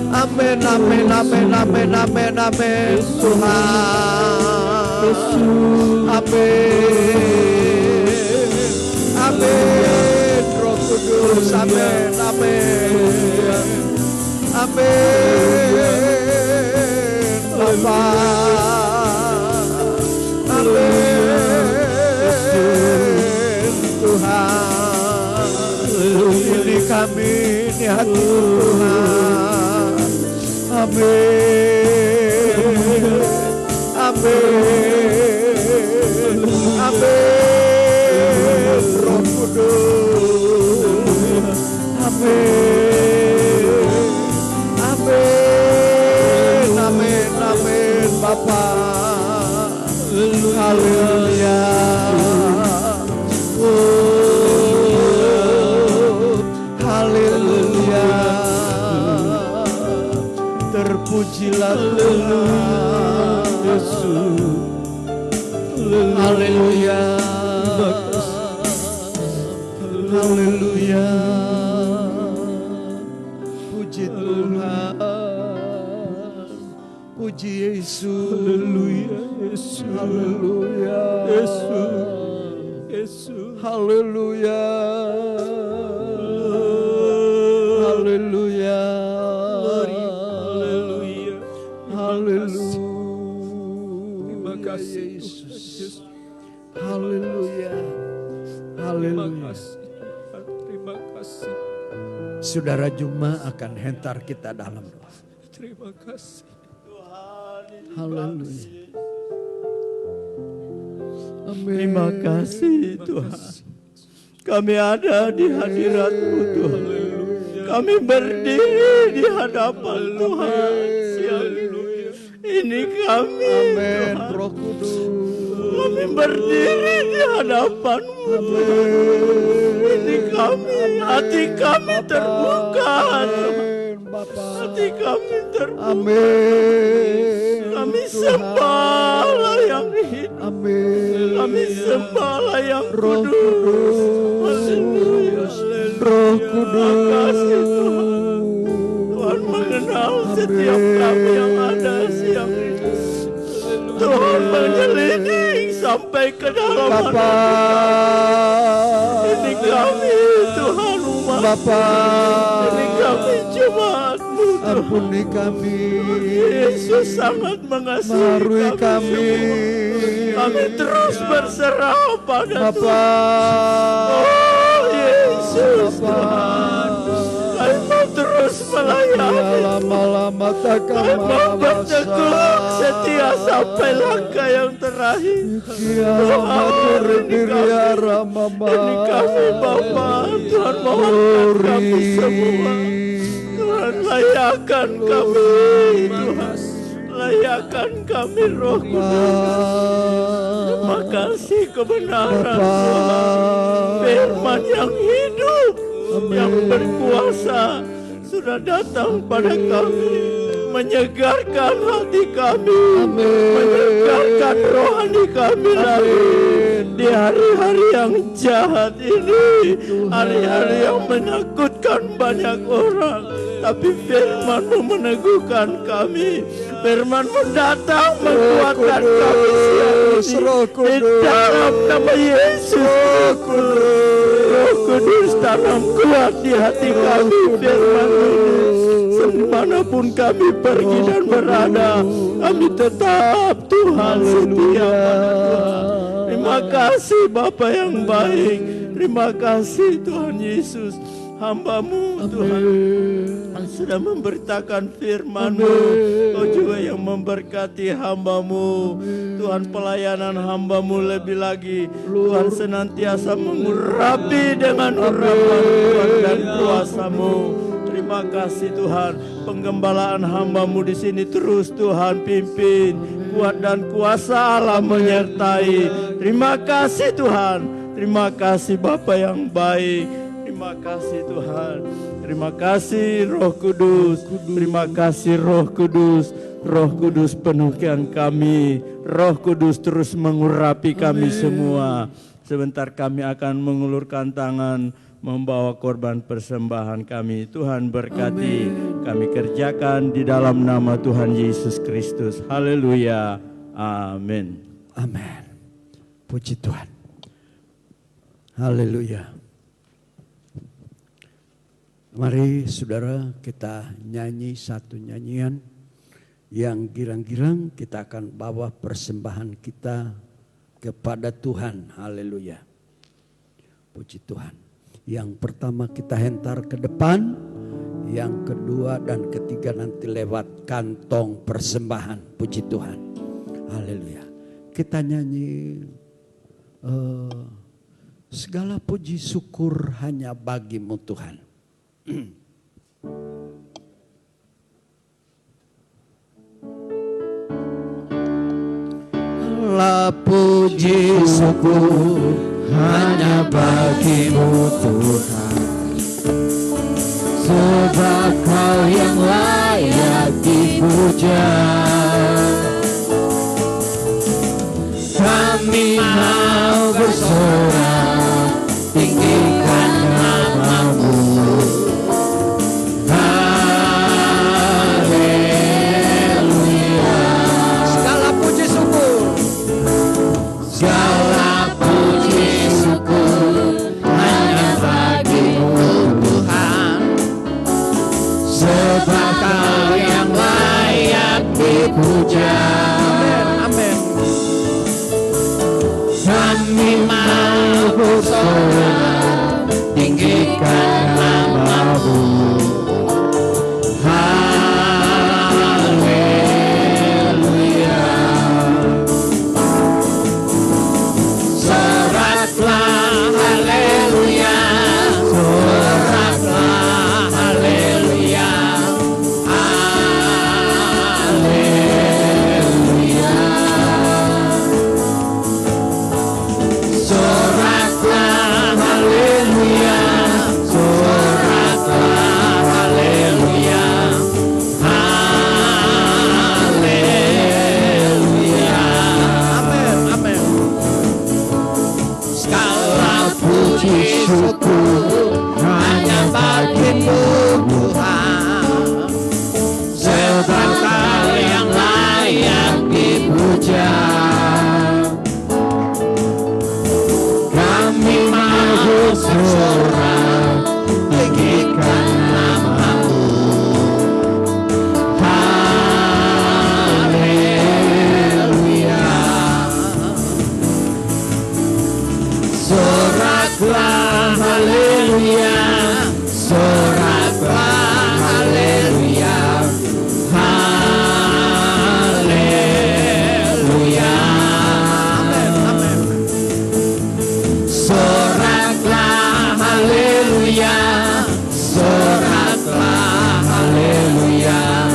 B: Amin, amin, amin, amin, amin, amin. Tuhan, amin, amin. Roh Kudus, amin, amin, amin. Bapa, amin. Tuhan, ini kami, ini hati Tuhan. Amin, amin, amin. Roh Kudus, amin, amin, amin, amin. Bapa, haleluya. Oh, haleluya. Terpujilah Tuhan Yesus. Haleluya. Haleluya. Puji Tuhan. Puji Yesus. Haleluya. Yesus. Haleluya. Yesus. Yesus. Haleluya. Haleluya. Haleluya. Haleluya. Terima kasih Yesus. Haleluya. Haleluya. Terima kasih. Saudara, Juma akan hentar kita dalam doa. Terima kasih. Haleluya. Amin. Terima kasih Tuhan. Kami ada di hadirat-Mu Tuhan. Kami berdiri di hadapan Tuhan. Ini kami. Amin. Roh Kudus.
C: Kami berdiri di hadapan-Mu. Ini kami, hati kami terbuka. Hati kami terbuka. Kami sembahlah yang hidup. Kami sembahlah yang kudus. Haleluya.
B: Roh Kudus.
C: Makasih Tuhan. Tuhan mengenal setiap kami yang ada siang ini. Tuhan menyelidik sampai ke dalam hati kami. Ini kami Tuhan umat. Ini kami jemaat-Mu Tuhan.
B: Ampuni kami.
C: Yesus sangat mengasihi
B: Marui
C: kami
B: kami.
C: semua. Kami terus berserah pada
B: Bapa.
C: Tuhan. Oh Yesus Tuhan. Kami mau terus melayani.
B: Lama-lama takkan
C: Kami mau bertekuk setia sampai langkah yang terakhir. Tuhan, ini kami Bapa. Tuhan mohon kami semua. Tuhan layakan kami Tuhan. Layakan kami Roh Kudus. Terima kasih kebenaran Tuhan. Firman yang hidup, yang berkuasa sudah datang pada kami, menyegarkan hati kami, menyegarkan rohani kami lagi di hari-hari yang jahat ini, hari-hari yang menakutkan banyak orang. Tapi firman-Mu meneguhkan kami, firman-Mu datang menguatkan kami siang ini. Di dalam nama Yesus, Roh Kudus tanam kuat di hati kami firman-Mu ini. Dimanapun kami pergi dan berada, kami tetap Tuhan setia pada Tuhan. Terima kasih Bapa yang baik. Terima kasih Tuhan Yesus. Hamba-Mu Tuhan yang sudah memberitakan firman-Mu. Kau juga yang memberkati hamba-Mu. Tuhan, pelayanan hamba-Mu lebih lagi. Tuhan senantiasa mengurapi dengan urapan Tuhan dan kuasa-Mu. Terima kasih Tuhan, penggembalaan hamba-Mu di sini terus Tuhan pimpin, kuat dan kuasa Allah menyertai. Terima kasih Tuhan, terima kasih Bapa yang baik. Terima kasih Tuhan. Terima kasih Roh Kudus. Terima kasih Roh Kudus. Roh Kudus penuhkan kami. Roh Kudus terus mengurapi kami semua. Sebentar kami akan mengulurkan tangan membawa korban persembahan kami. Tuhan berkati. Kami kerjakan di dalam nama Tuhan Yesus Kristus. Haleluya. Amin.
B: Amin. Puji Tuhan. Haleluya. Mari saudara kita nyanyi satu nyanyian yang girang-girang kita akan bawa persembahan kita kepada Tuhan. Haleluya. Puji Tuhan. Yang pertama kita hentar ke depan, yang kedua dan ketiga nanti lewat kantong persembahan. Puji Tuhan. Haleluya. Kita nyanyi segala puji syukur hanya bagi-Mu Tuhan. Allah puji syukur hanya bagi-Mu Tuhan, sebab Kau yang layak dipuja. Kami mau bersorak tinggikan nama-Mu. Segala puji syukur hanya bagi-Mu Tuhan, sebab Kau yang layak dipuja. Amin. Kami mau bersorak tinggikan nama-Mu. syukur hanya bagimu Tuhan, sebab Kau yang layak dipuja. Kami mau bersorak tinggikan nama-Mu. Haleluya. Soraklah haleluya, soraklah haleluya, haleluya. Amin, amin. Soraklah haleluya, soraklah haleluya,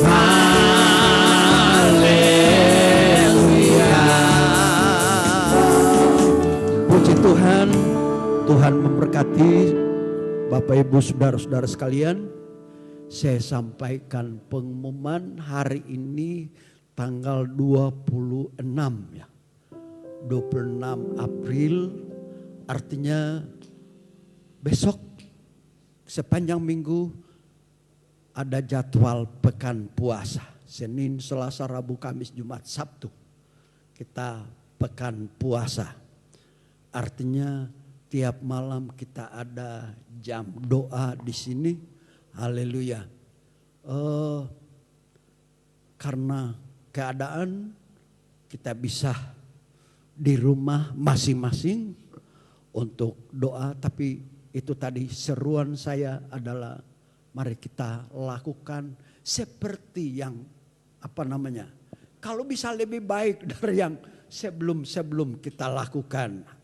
B: haleluya. Puji Tuhan, Tuhan memberkati Bapak Ibu saudara-saudara sekalian. Saya sampaikan pengumuman hari ini tanggal 26 ya. 26 April, artinya besok sepanjang minggu ada jadwal pekan puasa. Senin, Selasa, Rabu, Kamis, Jumat, Sabtu kita pekan puasa. Artinya tiap malam kita ada jam doa di sini. Haleluya. Karena keadaan kita bisa di rumah masing-masing untuk doa, tapi itu tadi seruan saya adalah mari kita lakukan seperti yang kalau bisa lebih baik dari yang sebelum kita lakukan.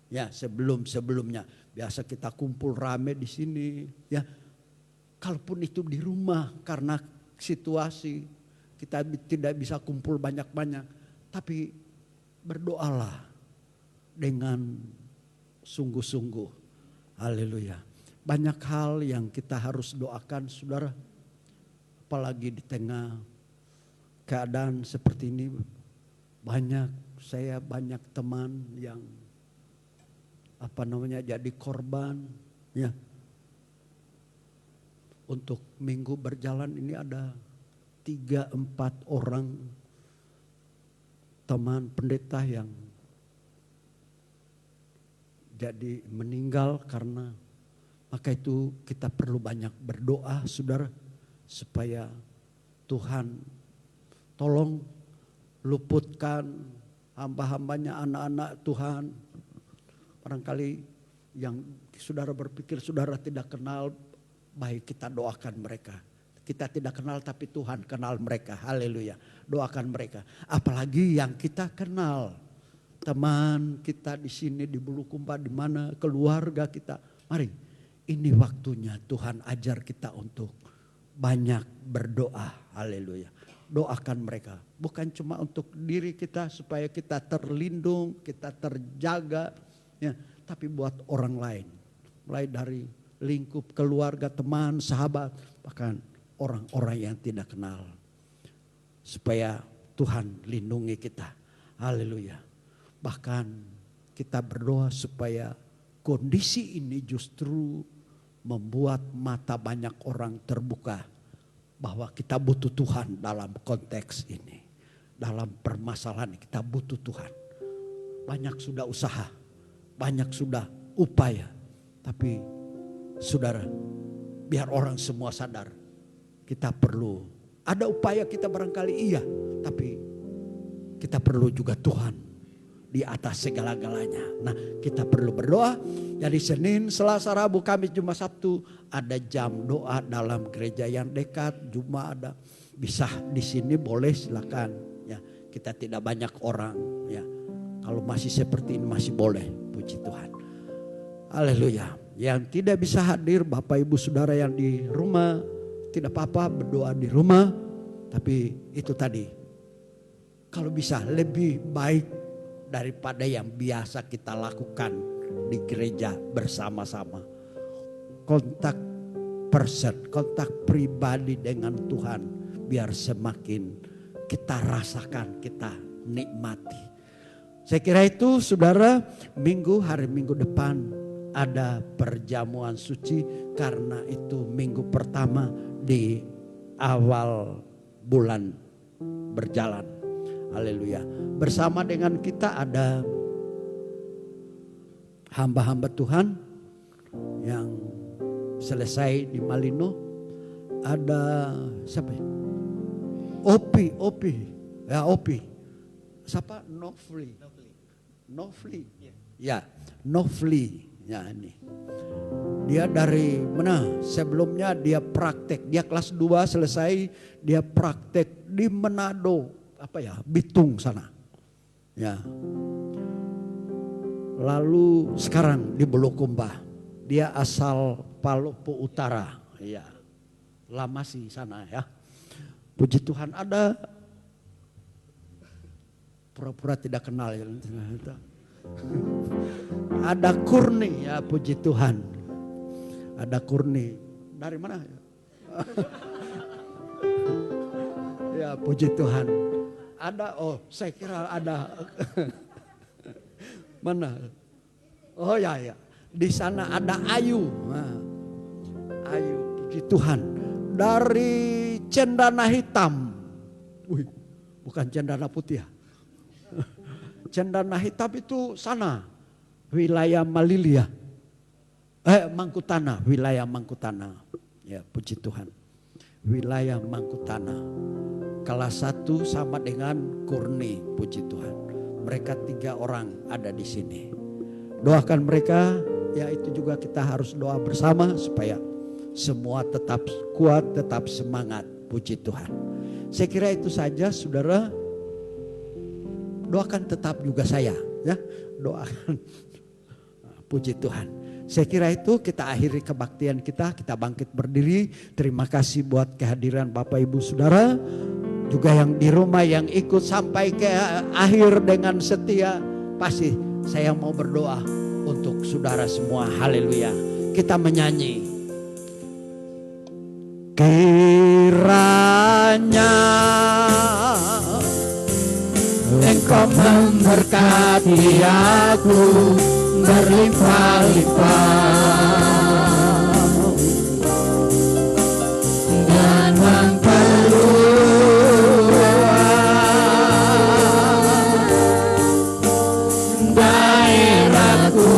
B: Ya, sebelumnya biasa kita kumpul rame di sini ya. Kalaupun itu di rumah karena situasi kita tidak bisa kumpul banyak-banyak, tapi berdoalah dengan sungguh-sungguh. Haleluya. Banyak hal yang kita harus doakan saudara. Apalagi di tengah keadaan seperti ini. Saya banyak teman yang jadi korban ya. Untuk minggu berjalan ini ada 3-4 orang teman pendeta yang jadi meninggal karena, maka itu kita perlu banyak berdoa saudara supaya Tuhan tolong luputkan hamba-hambanya, anak-anak Tuhan. Barangkali yang saudara berpikir saudara tidak kenal, baik kita doakan mereka. Kita tidak kenal tapi Tuhan kenal mereka. Haleluya. Doakan mereka. Apalagi yang kita kenal. Teman kita di sini di Bulukumba, di mana keluarga kita. Mari, ini waktunya Tuhan ajar kita untuk banyak berdoa. Haleluya. Doakan mereka. Bukan cuma untuk diri kita supaya kita terlindung, kita terjaga. Ya, tapi buat orang lain. Mulai dari lingkup keluarga, teman, sahabat, bahkan orang-orang yang tidak kenal. Supaya Tuhan lindungi kita. Haleluya. Bahkan kita berdoa supaya kondisi ini justru membuat mata banyak orang terbuka. Bahwa kita butuh Tuhan dalam konteks ini. Dalam permasalahan kita butuh Tuhan. Banyak sudah usaha. Banyak sudah upaya. Tapi saudara, biar orang semua sadar. Kita perlu, ada upaya kita barangkali iya. Tapi kita perlu juga Tuhan di atas segala-galanya. Nah, kita perlu berdoa. Jadi Senin, Selasa, Rabu, Kamis, Jumat, Sabtu ada jam doa dalam gereja yang dekat. Jumat ada, bisa di sini boleh silakan. Ya, kita tidak banyak orang. Ya, kalau masih seperti ini masih boleh. Puji Tuhan. Haleluya. Yang tidak bisa hadir Bapak Ibu Saudara yang di rumah, tidak apa-apa berdoa di rumah. Tapi itu tadi, kalau bisa lebih baik daripada yang biasa kita lakukan di gereja bersama-sama. Kontak person, kontak pribadi dengan Tuhan biar semakin kita rasakan, kita nikmati. Saya kira itu saudara, hari Minggu depan ada perjamuan suci karena itu minggu pertama di awal bulan berjalan. Haleluya. Bersama dengan kita ada hamba-hamba Tuhan yang selesai di Malino. Ada siapa ya? Opi. Ya, Opi. Siapa? Novli. Ya, Novli. Ya, ini. Dia dari mana? Sebelumnya dia praktek. Dia kelas 2 selesai, dia praktek di Manado, apa ya? Bitung sana. Ya. Lalu sekarang di Bulukumba. Dia asal Palopo Utara. Ya. Lama sih sana ya. Puji Tuhan, ada pura-pura tidak kenal ya. Ada Kurni ya, puji Tuhan. Ada Kurni. Dari mana ya? Ya, puji Tuhan. Ada, saya kira ada. Mana? Oh ya. Di sana ada Ayu. Nah, Ayu, puji Tuhan. Dari Cendana Hitam. Wih, bukan Cendana Putih ya. Cendana Hitam itu sana, wilayah Malilia. Mangkutana, wilayah Mangkutana. Ya, puji Tuhan. Wilayah Mangkutana. Kelas 1 sama dengan Kurni, puji Tuhan. Mereka 3 orang ada di sini. Doakan mereka, ya itu juga kita harus doa bersama supaya semua tetap kuat, tetap semangat, puji Tuhan. Saya kira itu saja, saudara. Doakan tetap juga saya, ya. Doakan. Puji Tuhan. Saya kira itu kita akhiri kebaktian kita bangkit berdiri. Terima kasih buat kehadiran Bapak Ibu Saudara. Juga yang di rumah yang ikut sampai ke akhir dengan setia. Pasti saya mau berdoa untuk saudara semua. Haleluya. Kita menyanyi. Kiranya Engkau memberkati aku berlimpah-limpah dan memperluas daerahku.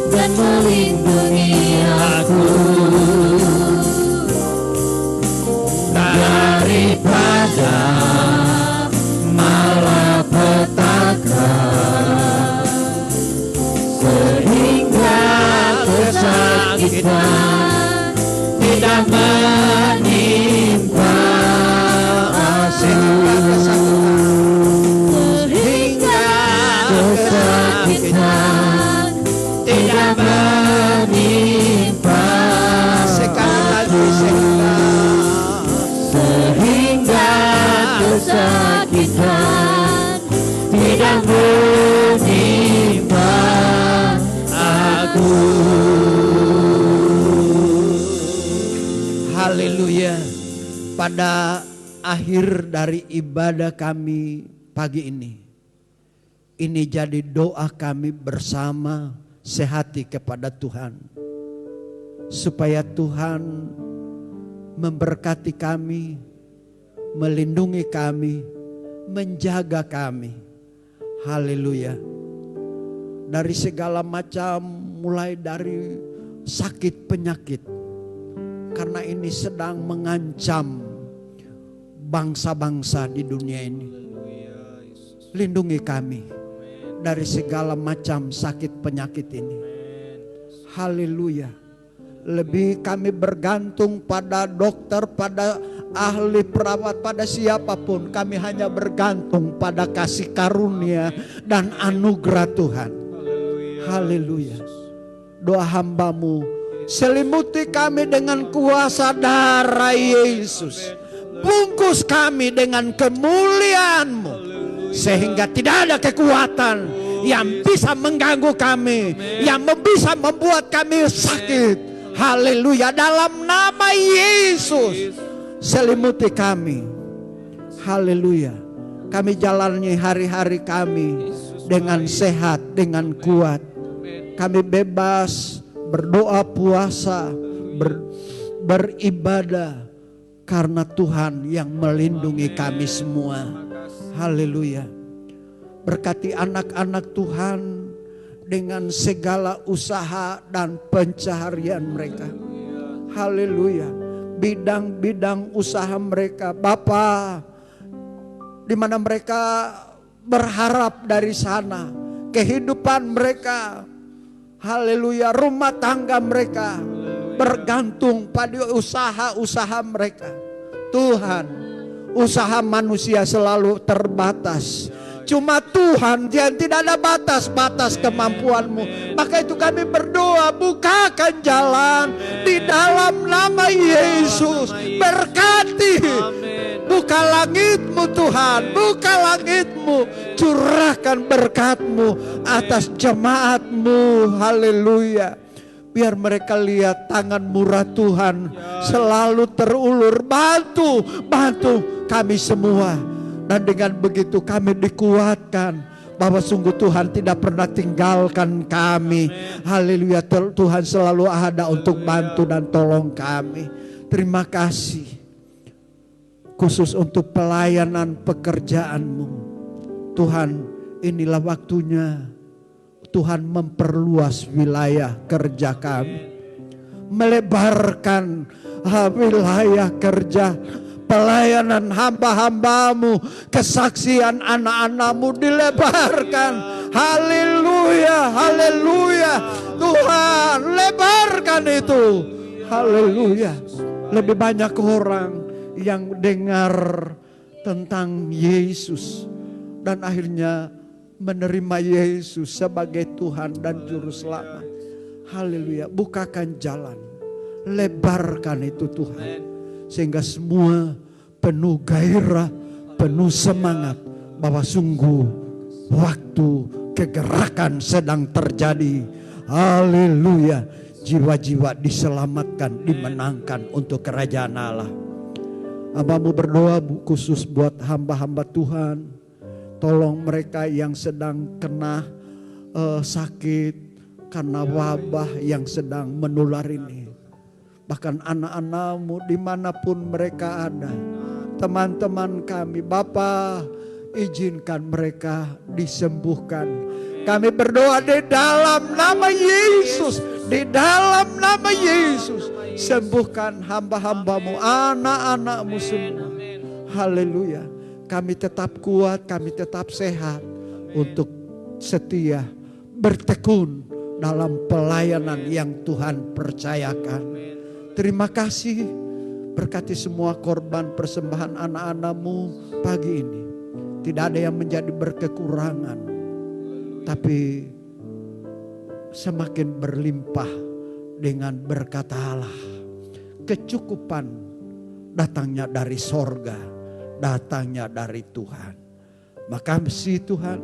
B: Dan melindungi aku daripada malapetaka, sehingga kesakitan tidak menimpa sehingga kesakitan tidak menimpa. Sekali lagi sehingga kesakitan tidak menimpa aku. Haleluya. Pada akhir dari ibadah kami pagi ini jadi doa kami bersama sehati kepada Tuhan, supaya Tuhan memberkati kami, melindungi kami, menjaga kami. Haleluya. Dari segala macam, mulai dari sakit penyakit, karena ini sedang mengancam bangsa-bangsa di dunia ini. Lindungi kami dari segala macam sakit penyakit ini. Haleluya. Lebih kami bergantung pada dokter, pada ahli perawat, pada siapapun. Kami hanya bergantung pada kasih karunia dan anugerah Tuhan. Haleluya. Doa hamba-Mu, selimuti kami dengan kuasa darah Yesus. Bungkus kami dengan kemuliaan-Mu, sehingga tidak ada kekuatan yang bisa mengganggu kami, yang bisa membuat kami sakit. Haleluya, dalam nama Yesus selimuti kami. Haleluya, kami jalani hari-hari kami dengan sehat, dengan kuat. Kami bebas berdoa, puasa, beribadah karena Tuhan yang melindungi kami semua. Haleluya. Berkati anak-anak Tuhan dengan segala usaha dan pencaharian mereka. Haleluya. Bidang-bidang usaha mereka, Bapa, di mana mereka berharap dari sana, kehidupan mereka, haleluya, rumah tangga mereka bergantung pada usaha-usaha mereka. Tuhan, usaha manusia selalu terbatas. Cuma Tuhan yang tidak ada batas-batas kemampuanmu. Maka itu kami berdoa, bukakan jalan di dalam nama Yesus. Berkati, buka langitmu Tuhan, buka langitmu, curahkan berkatmu atas jemaatmu. Haleluya. Biar mereka lihat tangan murah Tuhan selalu terulur. Bantu kami semua. Dan dengan begitu kami dikuatkan bahwa sungguh Tuhan tidak pernah tinggalkan kami. Haleluya, Tuhan selalu ada untuk bantu dan tolong kami. Terima kasih. Khusus untuk pelayanan pekerjaanmu. Tuhan, inilah waktunya Tuhan memperluas wilayah kerja kami. Melebarkan wilayah kerja. Pelayanan hamba-hambamu, kesaksian anak-anakmu dilebarkan. Haleluya, haleluya. Tuhan, lebarkan itu. Haleluya. Lebih banyak orang yang dengar tentang Yesus dan akhirnya menerima Yesus sebagai Tuhan dan Juru Selamat. Haleluya. Bukakan jalan, lebarkan itu Tuhan. Sehingga semua penuh gairah, penuh semangat bahwa sungguh waktu kegerakan sedang terjadi. Haleluya. Jiwa-jiwa diselamatkan, dimenangkan untuk kerajaan Allah. Hambamu berdoa khusus buat hamba-hamba Tuhan. Tolong mereka yang sedang kena sakit karena wabah yang sedang menular ini. Bahkan anak-anakmu dimanapun mereka ada. Teman-teman kami, Bapa, izinkan mereka disembuhkan. Kami berdoa di dalam nama Yesus. Di dalam nama Yesus. Sembuhkan hamba-hambamu, anak-anakmu semua. Haleluya. Kami tetap kuat, kami tetap sehat. Untuk setia bertekun dalam pelayanan yang Tuhan percayakan. Terima kasih, berkati semua korban persembahan anak-anakmu pagi ini. Tidak ada yang menjadi berkekurangan, tapi semakin berlimpah dengan berkat Allah. Kecukupan datangnya dari sorga, datangnya dari Tuhan. Maka si Tuhan,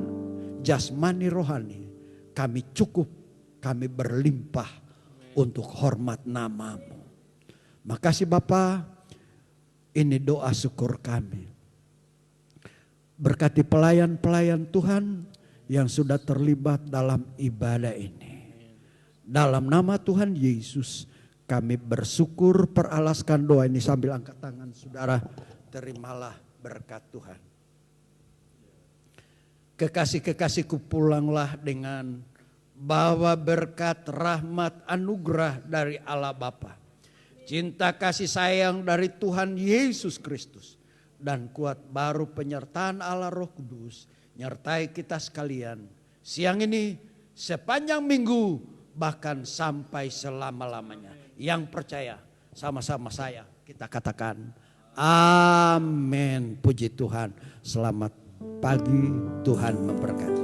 B: jasmani rohani, kami cukup, kami berlimpah untuk hormat nama-Mu. Makasih Bapa, ini doa syukur kami. Berkati pelayan-pelayan Tuhan yang sudah terlibat dalam ibadah ini. Dalam nama Tuhan Yesus kami bersyukur, peralaskan doa ini sambil angkat tangan saudara. Terimalah berkat Tuhan. Kekasih-kekasihku, pulanglah dengan bawa berkat, rahmat, anugerah dari Allah Bapa. Cinta kasih sayang dari Tuhan Yesus Kristus dan kuat baru penyertaan Allah Roh Kudus nyertai kita sekalian siang ini, sepanjang minggu, bahkan sampai selama-lamanya. Yang percaya sama-sama saya kita katakan amin. Puji Tuhan. Selamat pagi, Tuhan memberkati.